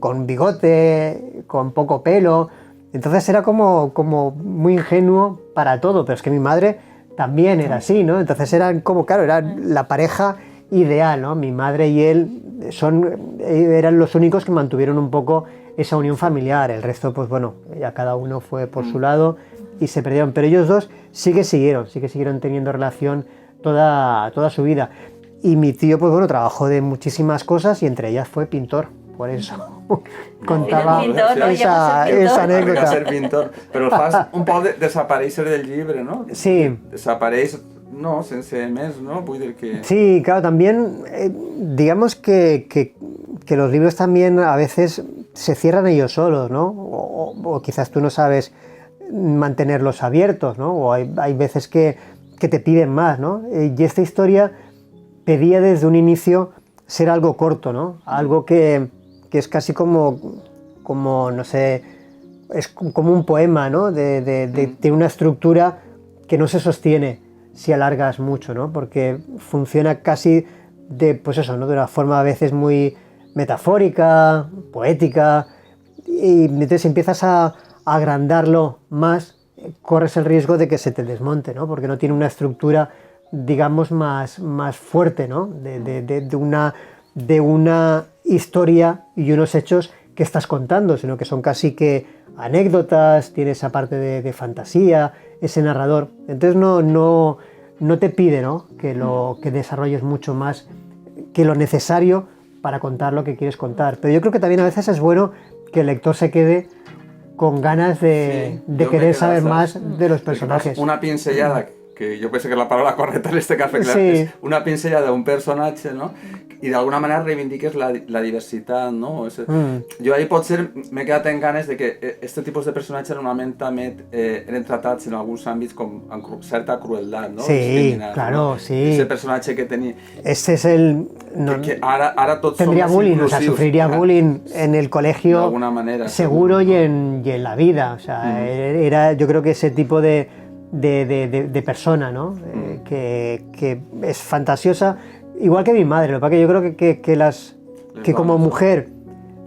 con bigote, con poco pelo, entonces era como muy ingenuo para todo, pero es que mi madre también era así, ¿no? Entonces eran como, claro, era la pareja ideal, ¿no? Mi madre y él eran los únicos que mantuvieron un poco esa unión familiar, el resto, pues bueno, ya cada uno fue por su lado y se perdieron, pero ellos dos sí que siguieron teniendo relación toda su vida. Y mi tío, pues bueno, trabajó de muchísimas cosas y entre ellas fue pintor, por eso contaba esa anécdota. Ser pintor, però el fas un poc desaparèixer del llibre, no? Sí. Desapareix, no, sense més, no? Vull dir que... Sí, claro, también, digamos que los libros también a veces se cierran ellos solos, ¿no? O quizás tú no sabes mantenerlos abiertos, ¿no? O hay veces que te piden más, ¿no? Y esta historia pedía desde un inicio ser algo corto, ¿no? Algo que es casi como, no sé, es como un poema, ¿no? De una estructura que no se sostiene si alargas mucho, ¿no? Porque funciona casi pues eso, ¿no? De una forma a veces muy metafórica, poética, y entonces empiezas a agrandarlo más, corres el riesgo de que se te desmonte, ¿no? Porque no tiene una estructura, digamos, más fuerte, ¿no? De una historia y unos hechos que estás contando, sino que son casi que anécdotas, tiene esa parte de fantasía, ese narrador. Entonces no te pide, ¿no? que desarrolles mucho más que lo necesario para contar lo que quieres contar. Pero yo creo que también a veces es bueno que el lector se quede con ganas de querer saber más de los personajes. Una pinzellada, que yo pensé que la palabra correcta en este caso, claro, sí. es una pinzellada de un personaje, ¿no? I d'alguna manera reivindiques la diversitat, no? Jo ahir potser m'he quedat en ganes de que este tipus de personatges normalment també eren tratats en alguns àmbits com amb certa crueldat, no? Sí, claro, ¿no? Sí. Ese personatge que tenía... Este es el... No, que ara tots tendría som bullying, o sea, sufriría bullying en el colegio de alguna manera, seguro y en la vida. O sea, era yo creo que ese tipo de persona, ¿no? Que es fantasiosa. Igual que mi madre, lo que pasa que yo creo que como mujer,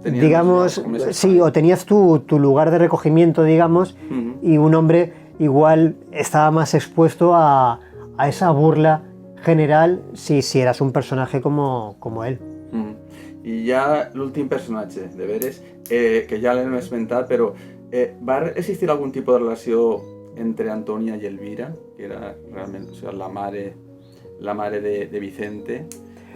digamos, sí, o tenías tu lugar de recogimiento, digamos, y un hombre igual estaba más expuesto a esa burla general si eras un personaje como él. I ja l'últim personatge, de veres, que ja l'hem esmentat, però va existir algun tipus de relació entre Antonia i Elvira, que era realment, o sigui, la mare de Vicente.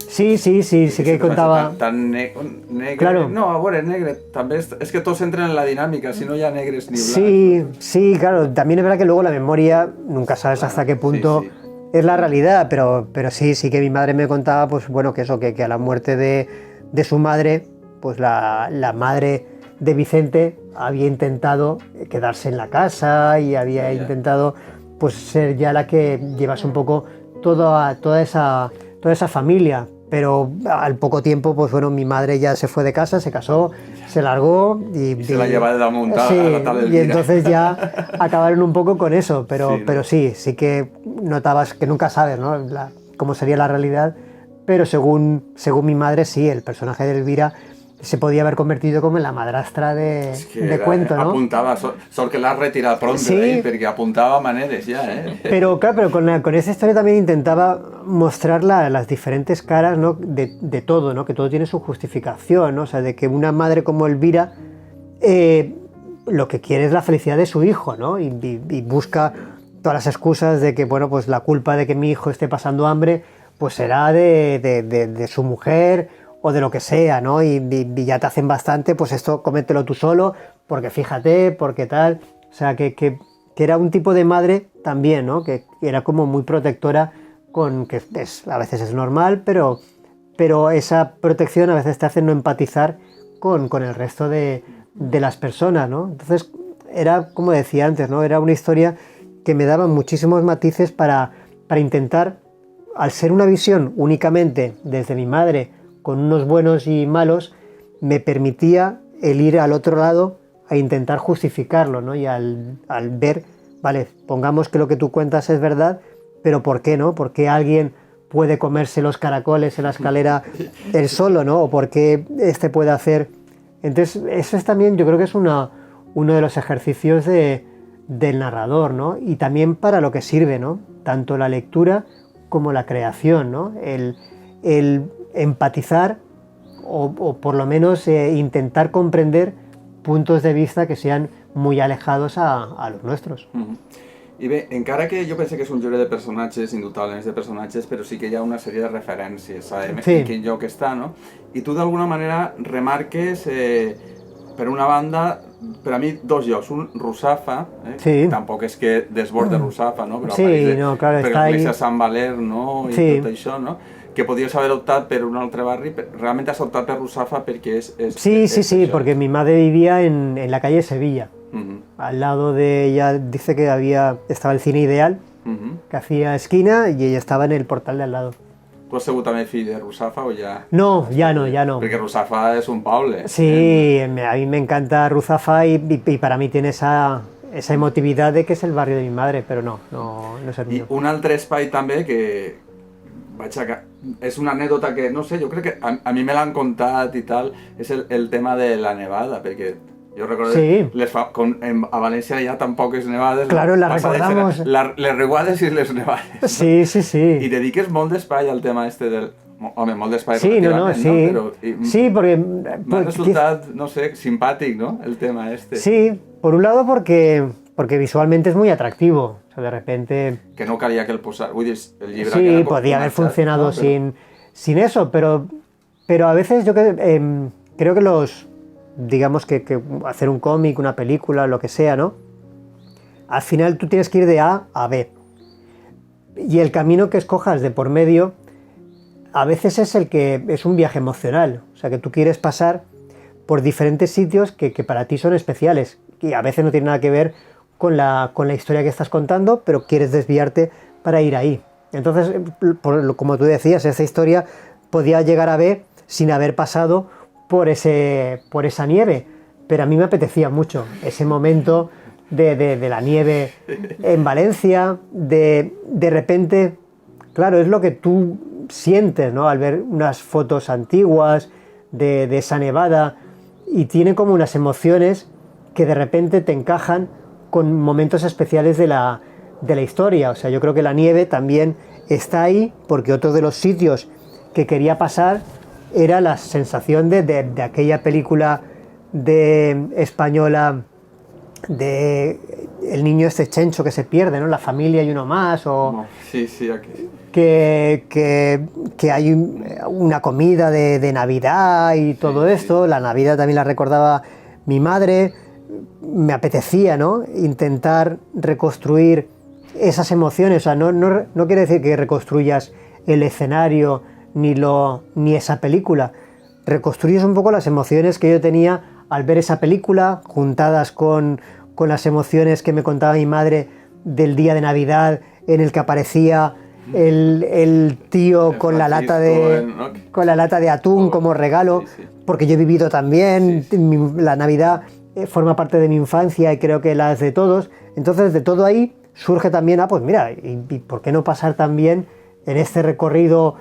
Sí, que contaba... Tan negre... Claro. No, a veure, negre, també és que tots entren en la dinàmica, si no hi ha negres ni blancos. Sí, claro, también es verdad que luego la memoria, nunca sabes hasta qué punto es la realidad, pero sí que mi madre me contaba, pues bueno, que eso, que a la muerte de su madre, pues la madre de Vicente había intentado quedarse en la casa y había intentado pues ser ya la que llevase un poco toda esa familia, pero al poco tiempo, pues bueno, mi madre ya se fue de casa, se casó, se largó y se la lleva de la montada sí, a la tal Elvira. Y entonces ya acabaron un poco con eso, pero sí que notabas que nunca sabes, ¿no? Cómo sería la realidad, pero según mi madre, sí, el personaje de Elvira se podía haber convertido como en la madrastra de cuento, ¿no? Apuntava, sort que l'has retirat pronto, perquè apuntava maneres ja, Pero claro, con esa historia también intentaba mostrar las diferentes caras, ¿no? de todo, ¿no? Que todo tiene su justificación, ¿no? O sea, de que una madre como Elvira lo que quiere es la felicidad de su hijo, ¿no? Y busca todas las excusas de que, bueno, pues la culpa de que mi hijo esté pasando hambre, pues será de su mujer o de lo que sea, ¿no? Y ya te hacen bastante, pues esto cómetelo tú solo, porque fíjate, porque tal. O sea, que era un tipo de madre también, ¿no? Que era como muy protectora, que a veces es normal, pero esa protección a veces te hace no empatizar con el resto de las personas, ¿no? Entonces, era, como decía antes, ¿no? Era una historia que me daba muchísimos matices para intentar, al ser una visión únicamente desde mi madre, con unos buenos y malos, me permitía el ir al otro lado a intentar justificarlo, ¿no? Y al ver, vale, pongamos que lo que tú cuentas es verdad, pero ¿por qué no? ¿Por qué alguien puede comerse los caracoles en la escalera él solo, ¿no? ¿O por qué este puede hacer? Entonces, eso es también, yo creo que es uno de los ejercicios del narrador, ¿no? Y también para lo que sirve, ¿no? Tanto la lectura como la creación, ¿no? El empatizar o por lo menos intentar comprender puntos de vista que sean muy alejados a los nuestros. I bé, encara que jo penso que és un llibre de personatges, indubtablement de personatges, però sí que hi ha una sèrie de referències, sabem en quin lloc està, no? I tu d'alguna manera remarques, per una banda, per a mi dos llocs, un Russafa, que tampoc és que desborde Russafa, no? Però per l'església de Sant Valer, no? I tot això, no? Que podías haber optado por un otro barrio, realmente has optado por Russafa porque es Sí, porque mi madre vivía en la calle Sevilla. Al lado de ella, dice que estaba el cine Ideal, que hacía esquina, y ella estaba en el portal de al lado. ¿Tú has sido también fill de Russafa o ya? No, ya no. Porque Russafa es un Paule. Sí, a mí me encanta Russafa y para mí tiene esa emotividad de que es el barrio de mi madre, pero no es el mío. Y un altre espai també que... és una anècdota que, no sé, jo crec que a mi me l'han contat i tal, és el tema de la nevada, perquè Jo recordo Sí. A València hi ha tan poques nevades. Claro, las recordamos. Les reguades i les nevades. Sí, sí, sí. I dediques molt d'espai al tema este del... Home, molt d'espai sí, relativament, sí. ¿no? Pero, sí, porque... m'ha resultat, no sé, simpàtic, ¿no? El tema este. Sí, por un lado porque visualmente es muy atractivo. O sea, de repente... Que no calia que el posar. Vull dir, el llibre... Sí, podía haber funcionado, ¿no? sin eso, pero a veces yo creo que digamos que hacer un cómic, una película, lo que sea, ¿no? Al final tú tienes que ir de A a B. Y el camino que escojas de por medio, a veces es un viaje emocional. O sea, que tú quieres pasar por diferentes sitios que para ti son especiales. Y a veces no tiene nada que ver con la historia que estás contando, pero quieres desviarte para ir ahí. Entonces, como tú decías, esa historia podía llegar a B sin haber pasado por esa nieve, pero a mí me apetecía mucho ese momento de la nieve en Valencia, de repente, claro, es lo que tú sientes, ¿no? Al ver unas fotos antiguas de esa nevada, y tiene como unas emociones que de repente te encajan con momentos especiales de la historia. O sea, yo creo que la nieve también está ahí porque otro de los sitios que quería pasar era la sensación de aquella película española de el niño este Chencho que se pierde, ¿no? La familia y uno más, o no, sí, aquí. Que hay una comida de Navidad y todo esto. La Navidad también la recordaba mi madre. Me apetecía, ¿no? Intentar reconstruir esas emociones. O sea, no quiere decir que reconstruyas el escenario ni esa película. Reconstruyes un poco las emociones que yo tenía al ver esa película, juntadas con las emociones que me contaba mi madre del día de Navidad, en el que aparecía el tío con la lata de atún como regalo, porque yo he vivido también, la Navidad forma parte de mi infancia y creo que las de todos. Entonces, de todo ahí surge también, pues mira, ¿y por qué no pasar también en este recorrido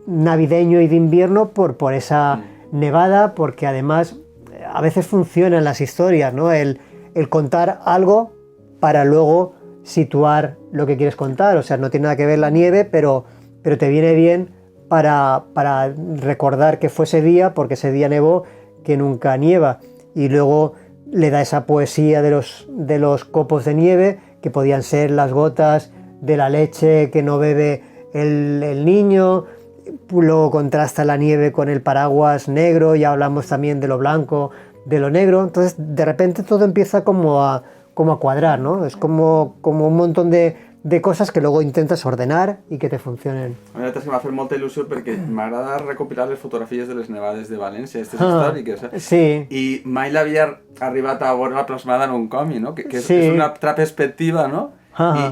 navideño y de invierno por esa nevada? Porque además a veces funcionan las historias, ¿no? El contar algo para luego situar lo que quieres contar. O sea, no tiene nada que ver la nieve, pero te viene bien para recordar que fue ese día, porque ese día nevó, que nunca nieva. Y luego le da esa poesía de los copos de nieve, que podían ser las gotas de la leche que no bebe el niño. Luego contrasta la nieve con el paraguas negro, ya hablamos también de lo blanco, de lo negro. Entonces, de repente todo empieza como a cuadrar, ¿no? Es como un montón de cosas que luego intentas ordenar i que te funcionen. A mi m'ha fet molta il·lusió perquè m'agrada recopilar les fotografies de les nevades de València, aquestes històriques, Sí. I mai l'havia arribat a veure plasmada en un còmic, no? Que és una altra perspectiva, no?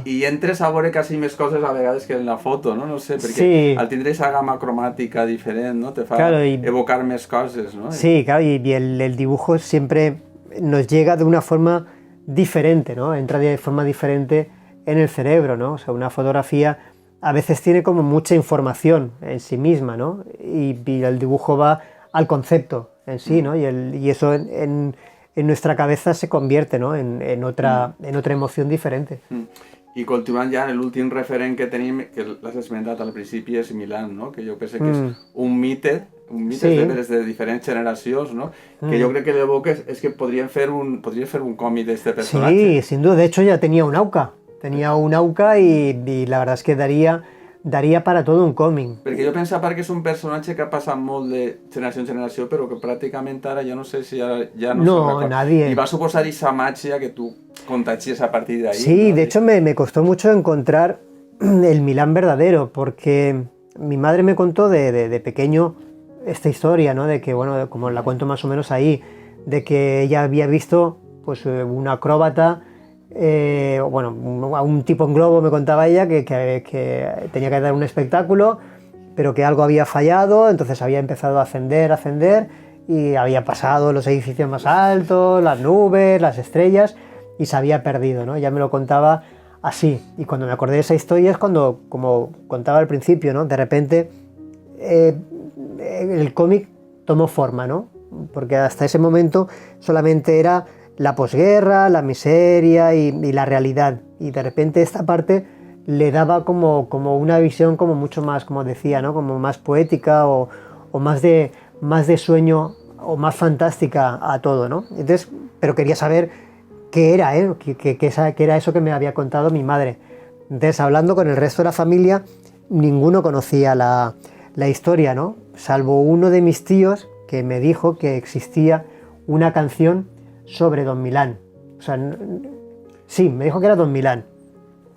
I entres a veure quasi més coses a vegades que en la foto, no? No sé, perquè al tindre aquesta gamma cromàtica diferent, no? Te fa evocar més coses, no? Sí, claro, y el dibujo siempre nos llega de una forma diferente, ¿no? Entra de forma diferente en el cerebro, ¿no? O sea, una fotografía a veces tiene como mucha información en sí misma, ¿no? Y el dibujo va al concepto en sí, ¿no? Y eso en nuestra cabeza se convierte, ¿no? en otra emoción diferente. I continuant ja, l'últim referent que tenim, que l'has esmentat al principi, és Milán, no? Que jo penso que és un mite de diferents generacions, no? Que jo crec que l'evoques és que podries fer un còmic d'este personatge. Sí, sin duda. De hecho, ya tenía un AUCA. Y la verdad es que daría para todo un cómic. Perquè jo pensava que és un personatge que ha passat molt de generació en generació, però que pràcticament ara jo no sé si ja no No, nadie. I va suposar esa màgia que tu contagies a partir de ahí. Sí, ¿no? De hecho me costó mucho encontrar el Milán verdadero, porque mi madre me contó de pequeño esta historia, ¿no? De que, bueno, como la cuento más o menos ahí, de que ella había visto pues un acróbata, a un tipo en globo, me contaba ella, que tenía que dar un espectáculo, pero que algo había fallado, entonces había empezado a ascender, y había pasado los edificios más altos, las nubes, las estrellas, y se había perdido, ¿no? Ella me lo contaba así, y cuando me acordé de esa historia es cuando, como contaba al principio, ¿no? De repente el cómic tomó forma, ¿no? porque hasta ese momento solamente era la posguerra, la miseria y la realidad, y de repente esta parte le daba como una visión como mucho más, como decía, ¿no? Como más poética o más de sueño o más fantástica a todo, ¿no? Entonces, pero quería saber qué era, qué era eso que me había contado mi madre. Entonces, hablando con el resto de la familia, ninguno conocía la historia, ¿no? Salvo uno de mis tíos que me dijo que existía una canción sobre Don Milán. O sea, sí, me dijo que era Don Milán.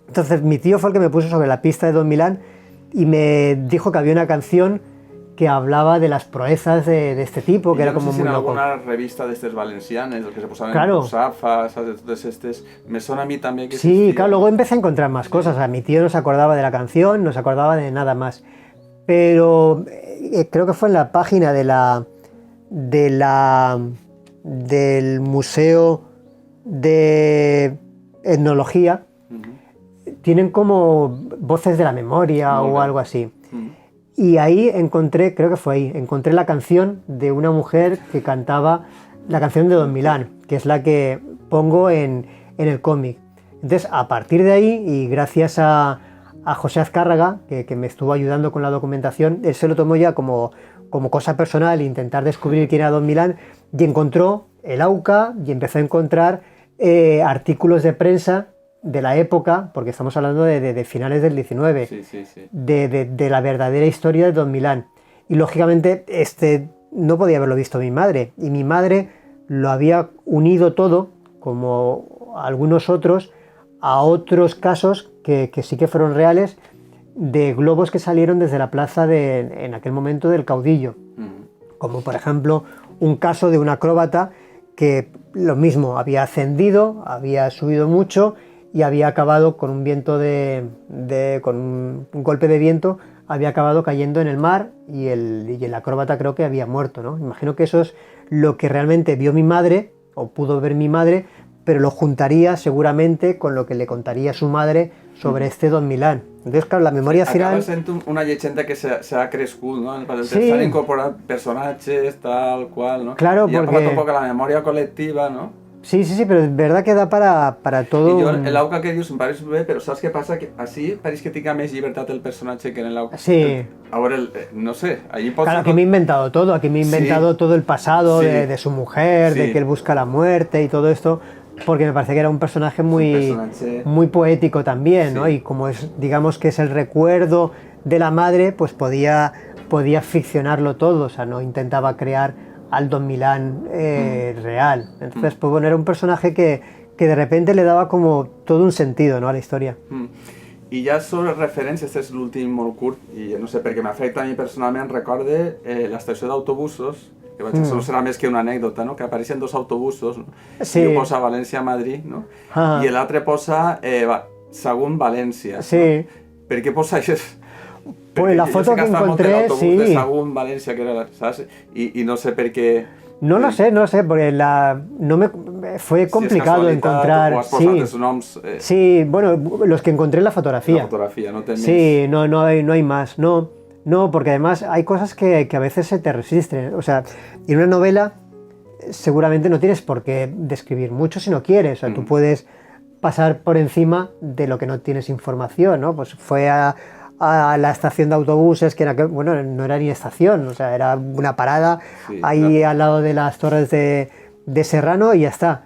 Entonces mi tío fue el que me puso sobre la pista de Don Milán y me dijo que había una canción que hablaba de las proezas de este tipo, que era como muy loco. alguna revista de estos valencianes, los que se posaban claro. en los afas, de todos estos, me suena a mí también que sí, existía. Claro, luego empecé a encontrar más cosas. O sea, mi tío no se acordaba de la canción, no se acordaba de nada más. Pero creo que fue en la página del Museo de Etnología, tienen como voces de la memoria o algo así. Y ahí encontré, creo que fue ahí, encontré la canción de una mujer que cantaba la canción de Don Milán, que es la que pongo en el cómic. Entonces, a partir de ahí, y gracias a José Azcárraga, que me estuvo ayudando con la documentación, él se lo tomó ya como cosa personal, intentar descubrir quién era Don Milán, y encontró el AUCA y empezó a encontrar artículos de prensa de la época, porque estamos hablando de finales del 19, de la verdadera historia de Don Milán. Y lógicamente no podía haberlo visto mi madre, y mi madre lo había unido todo, como algunos otros, a otros casos que sí que fueron reales, de globos que salieron desde la plaza en aquel momento del Caudillo. Como por ejemplo un caso de un acróbata que lo mismo, había ascendido, había subido mucho y había acabado con un viento con un golpe de viento, había acabado cayendo en el mar y el acróbata creo que había muerto, ¿no? Imagino que eso es lo que realmente vio mi madre, o pudo ver mi madre, pero lo juntaría seguramente con lo que le contaría su madre sobre este Don Milán. Entonces, claro, la memoria final... Acaba sent una llegenda que s'ha crescut, no? S'han incorporat personatges, tal qual, no? Claro, y ha pasado un poco a la memoria colectiva, ¿no? Sí, pero es verdad que da para todo... I jo, l'Auca que dius em pareix bé, però saps què passa? Que així pareix que tinga més llibertat el personatge que en l'Auca. Sí. Ahora, no sé, allí pots... Claro, aquí me he inventado todo, aquí me he inventado todo el pasado de su mujer, de que él busca la muerte y todo esto, porque me parece que era un personaje muy poético también, ¿no? Y como digamos que es el recuerdo de la madre, pues podía ficcionarlo todo, o sea, no intentaba crear al Don Milán real. Entonces, pues bueno, era un personaje que de repente le daba como todo un sentido, ¿no?, a la historia. I ja sobre referències, este és l'últim molt curt, i no sé, perquè m'afecta a mi personalment, recorde l'estació d'autobusos, que vaig això no serà més que una anècdota, no? Que apareixen dos autobusos, no? Sí. I un posa València-Madrid, no? I l'altre posa Sagunt-València. Sí. No? Per què posa això? Pues la foto que encontré, sí. De Sagunt-València, que era, ¿sabes? Y no sé per què... No lo sé, porque fue complicado encontrar. O has posat els noms... Sí, bueno, los que encontré en la fotografía. La fotografía, no tenés... Sí, no hay más. No, porque además hay cosas que a veces se te resisten. O sea, en una novela seguramente no tienes por qué describir mucho si no quieres. O sea, tú puedes pasar por encima de lo que no tienes información, ¿no? Pues fue a la estación de autobuses, que no era ni estación, o sea, era una parada ahí al lado de las torres de Serrano y ya está.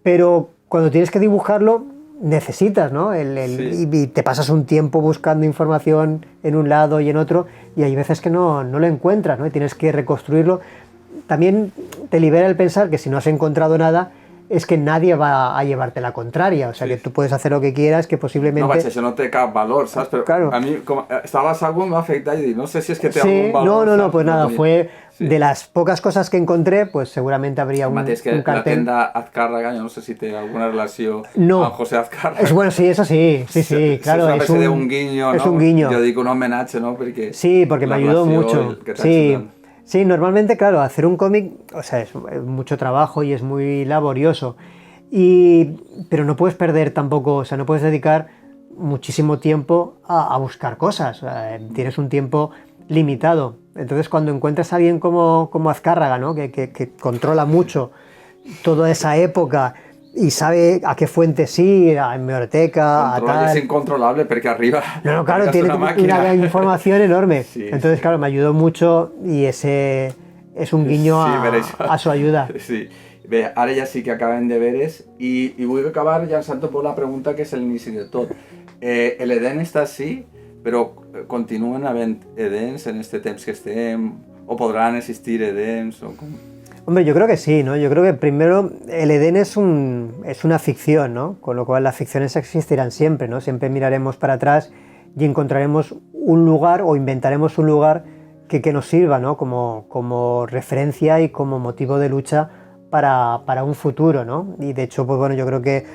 Pero cuando tienes que dibujarlo, necesitas, ¿no? Y te pasas un tiempo buscando información en un lado y en otro, y hay veces que no lo encuentras, ¿no? Y tienes que reconstruirlo. También te libera el pensar que si no has encontrado nada, es que nadie va a llevarte la contraria, o sea, que tú puedes hacer lo que quieras, que posiblemente... No, això no té cap valor, ¿sabes? Pero claro. A mí, como estaba Sagunt, me afecta y no sé si es que té algún valor. No, pues nada, fue de las pocas cosas que encontré, pues seguramente habría un cartel. La tenda Azcárraga, yo no sé si té alguna relació amb José Azcárraga. Bueno, sí, eso sí, claro. Es un guiño, ¿no? Es un guiño. Yo digo un homenaje, ¿no? Porque sí, porque me ayudó mucho. Sí, normalmente, claro, hacer un cómic, o sea, es mucho trabajo y es muy laborioso, pero no puedes perder tampoco, o sea, no puedes dedicar muchísimo tiempo a buscar cosas, o sea, tienes un tiempo limitado. Entonces cuando encuentras a alguien como Azcárraga, ¿no? que controla mucho toda esa época y sabe a qué fuentes ir, a hemeroteca, a tal... Es incontrolable porque arriba... No, claro, tiene una información enorme. Sí, entonces, claro, me ayudó mucho y ese es un guiño a su ayuda. Sí. Bé, ara ja sí que acabem deberes i vull acabar llançant per la pregunta que és l'inici de tot. L'Eden està sí, però continuen havent Edens en este temps que estem? ¿O podrán existir Edens? O com... Hombre, yo creo que sí, ¿no? Yo creo que primero el Edén es una ficción, ¿no? Con lo cual las ficciones existirán siempre, ¿no? Siempre miraremos para atrás y encontraremos un lugar o inventaremos un lugar que nos sirva, ¿no? Como referencia y como motivo de lucha para un futuro, ¿no? Y de hecho, pues bueno, yo creo que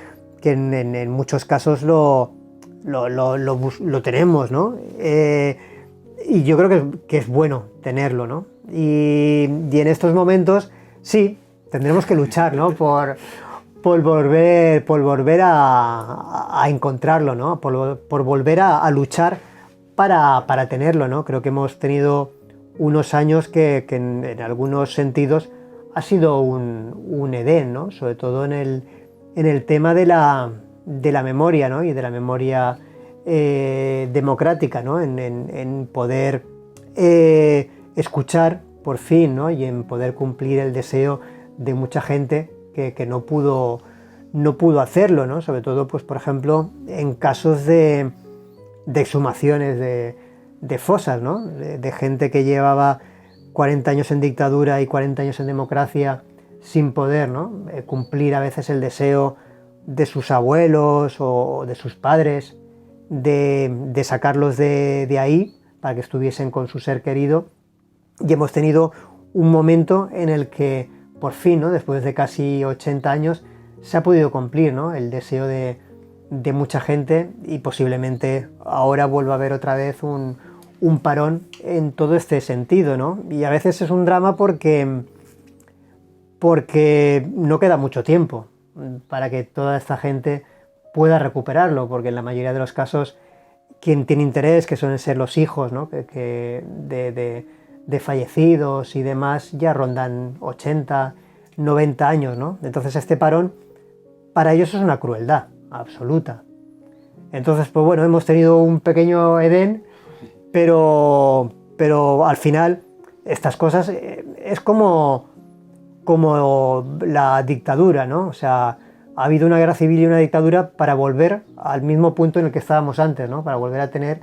en muchos casos lo tenemos, ¿no? Y yo creo que es bueno tenerlo, ¿no? Y en estos momentos, sí, tendremos que luchar, ¿no? Por volver a encontrarlo, ¿no? Por volver a luchar para tenerlo, ¿no? Creo que hemos tenido unos años que en algunos sentidos ha sido un Edén, ¿no? Sobre todo en el tema de la memoria, ¿no? Y de la memoria democrática, ¿no? En poder escuchar por fin, ¿no? Y en poder cumplir el deseo de mucha gente que no pudo hacerlo, ¿no? Sobre todo, pues, por ejemplo, en casos de exhumaciones de fosas, ¿no? De gente que llevaba 40 años en dictadura y 40 años en democracia sin poder, ¿no? Cumplir a veces el deseo de sus abuelos o de sus padres de sacarlos de ahí para que estuviesen con su ser querido. Y hemos tenido un momento en el que por fin, ¿no? Después de casi 80 años se ha podido cumplir, ¿no? El deseo de mucha gente y posiblemente ahora vuelva a haber otra vez un parón en todo este sentido, ¿no? Y a veces es un drama porque no queda mucho tiempo para que toda esta gente pueda recuperarlo, porque en la mayoría de los casos quien tiene interés, que suelen ser los hijos, ¿no? de fallecidos y demás, ya rondan 80, 90 años, ¿no? Entonces este parón para ellos es una crueldad absoluta. Entonces, pues bueno, hemos tenido un pequeño Edén, pero al final estas cosas es como la dictadura, ¿no? O sea, ha habido una guerra civil y una dictadura para volver al mismo punto en el que estábamos antes, ¿no? Para volver a tener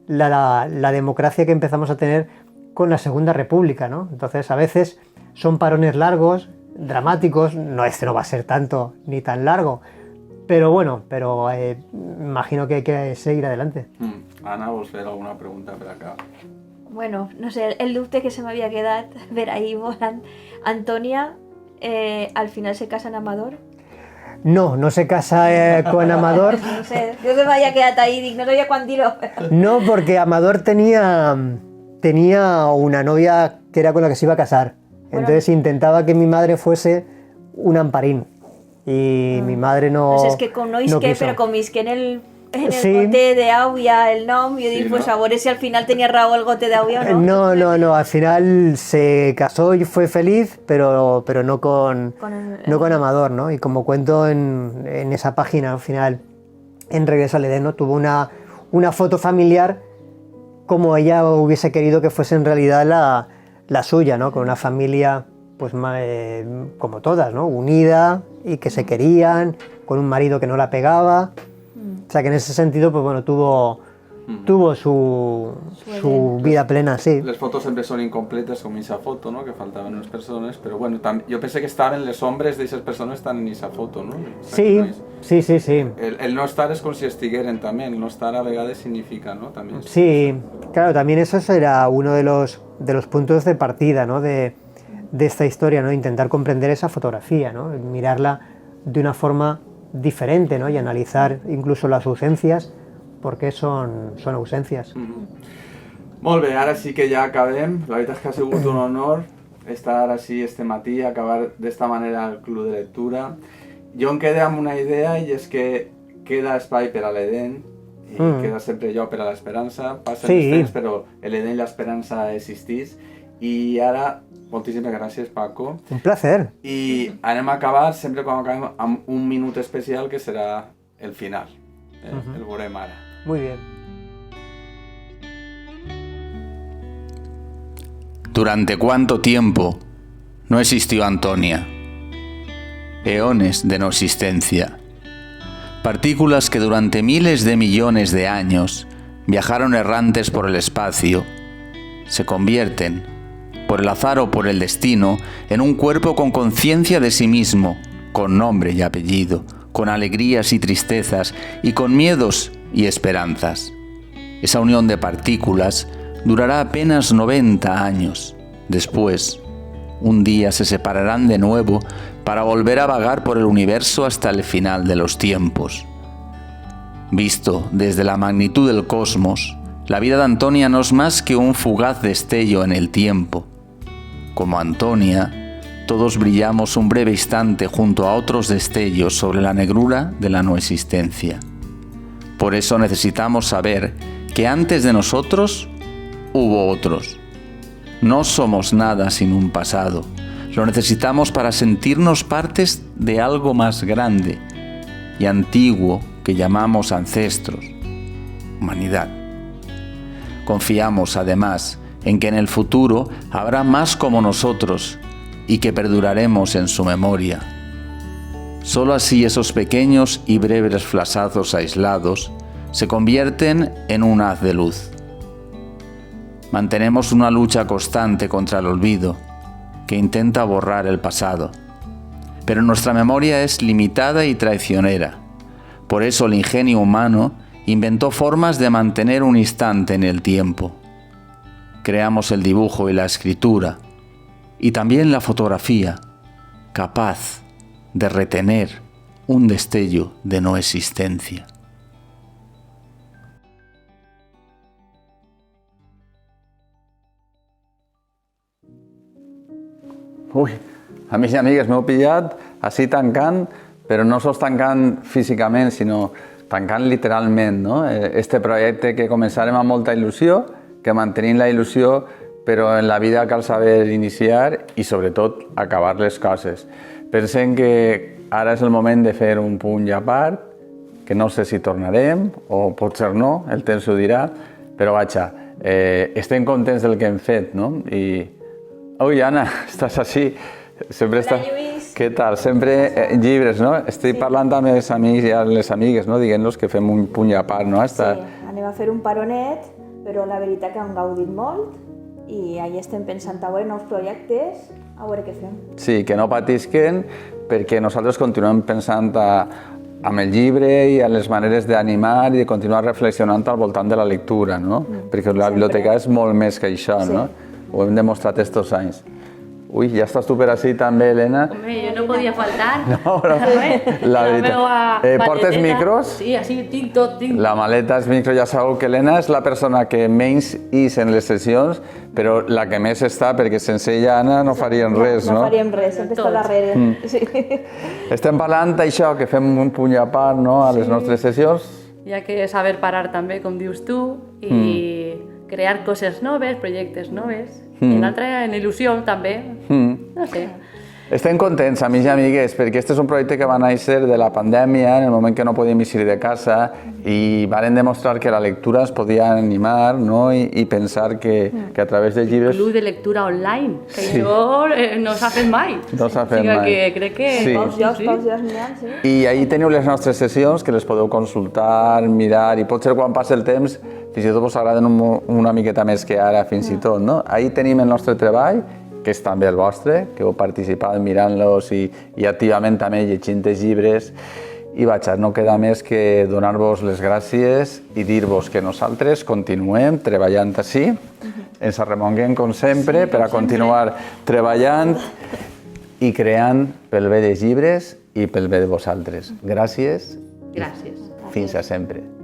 la democracia que empezamos a tener con la Segunda República, ¿no? Entonces, a veces son parones largos, dramáticos, no, este no va a ser tanto ni tan largo, pero bueno, imagino que hay que seguir adelante. Anna, vols fer alguna pregunta per acá? Bueno, no sé, el dubte que se m'havia quedat per ahir volant. Antònia, al final se casa amb Amador? No se casa con Amador. No sé, yo que me había quedado ahí, dic, no sabía cuándo dirlo. No, porque Amador tenía una novia que era con la que se iba a casar. Bueno, entonces intentaba que mi madre fuese un Amparín. Y mi madre no. Pues es que con no isque, pero con isque en el gote de agua, el nom, yo digo, pues a ver si al final tenía rabo el gote de agua o no. No, al final se casó y fue feliz, pero no con Amador, ¿no? Y como cuento en esa página al final, en Regreso al Edén, ¿no? Tuvo una foto familiar como ella hubiese querido que fuese en realidad la suya, ¿no? Con una familia, pues como todas, ¿no? Unida y que se querían, con un marido que no la pegaba. O sea que en ese sentido, pues bueno, tuvo su vida plena, sí. Les fotos sempre són incompletes, com aquesta foto, no? Que faltaven unes persones, però bueno, jo pensé que estaven les ombres d'aquestes persones estan en aquesta foto, no? Sí. El no estar es com si estigueren també, el no estar a vegades significa, ¿no? También. Sí, claro, también eso será uno de los puntos de partida, ¿no? De esta historia, ¿no? Intentar comprender esa fotografía, ¿no? Mirarla de una forma diferente, ¿no? Y analizar incluso las ausencias, porque son ausencias. Molt bé, ara sí que ja acabem. La veritat és que ha sigut un honor estar així este matí, acabar d'esta manera el Club de Lectura. Jo em quedo amb una idea i és que queda espai per a l'Edén i queda sempre lloc per a l'esperança. Passen els temps, però l'Eden i l'esperança existeix. I ara, moltíssimes gràcies, Paco. Un placer. I anem a acabar, sempre quan acabem, amb un minut especial que serà el final. El veurem ara. Muy bien. ¿Durante cuánto tiempo no existió Antonia? Eones de no existencia. Partículas que durante miles de millones de años viajaron errantes por el espacio, se convierten, por el azar o por el destino, en un cuerpo con conciencia de sí mismo, con nombre y apellido, con alegrías y tristezas y con miedos y esperanzas. Esa unión de partículas durará apenas 90 años. Después, un día se separarán de nuevo para volver a vagar por el universo hasta el final de los tiempos. Visto desde la magnitud del cosmos, la vida de Antonia no es más que un fugaz destello en el tiempo. Como Antonia, todos brillamos un breve instante junto a otros destellos sobre la negrura de la no existencia. Por eso necesitamos saber que antes de nosotros hubo otros. No somos nada sin un pasado. Lo necesitamos para sentirnos partes de algo más grande y antiguo que llamamos ancestros, humanidad. Confiamos, además, en que en el futuro habrá más como nosotros y que perduraremos en su memoria. Solo así esos pequeños y breves flashazos aislados se convierten en un haz de luz. Mantenemos una lucha constante contra el olvido, que intenta borrar el pasado. Pero nuestra memoria es limitada y traicionera. Por eso el ingenio humano inventó formas de mantener un instante en el tiempo. Creamos el dibujo y la escritura, y también la fotografía, capaz de retener un destello de no existencia. Ui, amics i amigues, m'heu pillat així tancant, però no sols tancant físicament, sinó tancant literalment, no? Este projecte que començarem amb molta il·lusió, que mantenim la il·lusió, però en la vida cal saber iniciar i sobretot acabar les coses. Pensem que ara és el moment de fer un punt i a part, que no sé si tornarem, o potser no, el temps ho dirà, però vaja, estem contents del que hem fet, no? Ui, Anna, estàs així. Sempre Hola, Lluís. Què tal? Sempre llibres, no? Estic parlant amb els amics i les amigues, no? Dient-los que fem un punt a part, no? Sí, anem a fer un paronet, però la veritat que hem gaudit molt i ahí estem pensant a veure nous projectes, a veure què fem. Sí, que no patisquen, perquè nosaltres continuem pensant amb el llibre i a les maneres d'animar i de continuar reflexionant al voltant de la lectura, no? Perquè la biblioteca és molt més que això, no? Ho hem demostrat estos anys. Ui, ja estàs tu per així també, Elena. Hombre, yo no podía faltar. No, però la veritat. Portes micros? Sí, así, tinc. La maleta és micro, ja sabeu que Elena és la persona que menys és en les sessions, però la que més està, perquè sense ella, Anna, no faríem res, no? No faríem res, sempre està darrere. Sí. Estem parlant d'això, que fem un punt a part, no?, a les nostres sessions. Hi ha que saber parar també, com dius tu, i crear coses noves, projectes noves. I l'altra en il·lusió també, no sé. Estem contents, amics i amigues, perquè este és un projecte que va néixer de la pandèmia, en el moment que no podíem eixir de casa, i varen demostrar que la lectura es podia animar, no?, i pensar que a través de llibres... Club de lectura online, que això no s'ha fet mai. No s'ha fet mai. Que crec que... Sí. Pocs llocs n'hi ha, sí. I ahí teniu les nostres sessions, que les podeu consultar, mirar, i potser quan passi el temps fins i tot us agraden una miqueta més que ara, fins i tot, no? Ahí tenim el nostre treball, que és també el vostre, que heu participat mirant-los i activament també llegint els llibres. I vaja, no queda més que donar-vos les gràcies i dir-vos que nosaltres continuem treballant així, ens arremonguem com sempre per a continuar treballant i creant pel bé dels llibres i pel bé de vosaltres. Gràcies. Gràcies. Fins a sempre.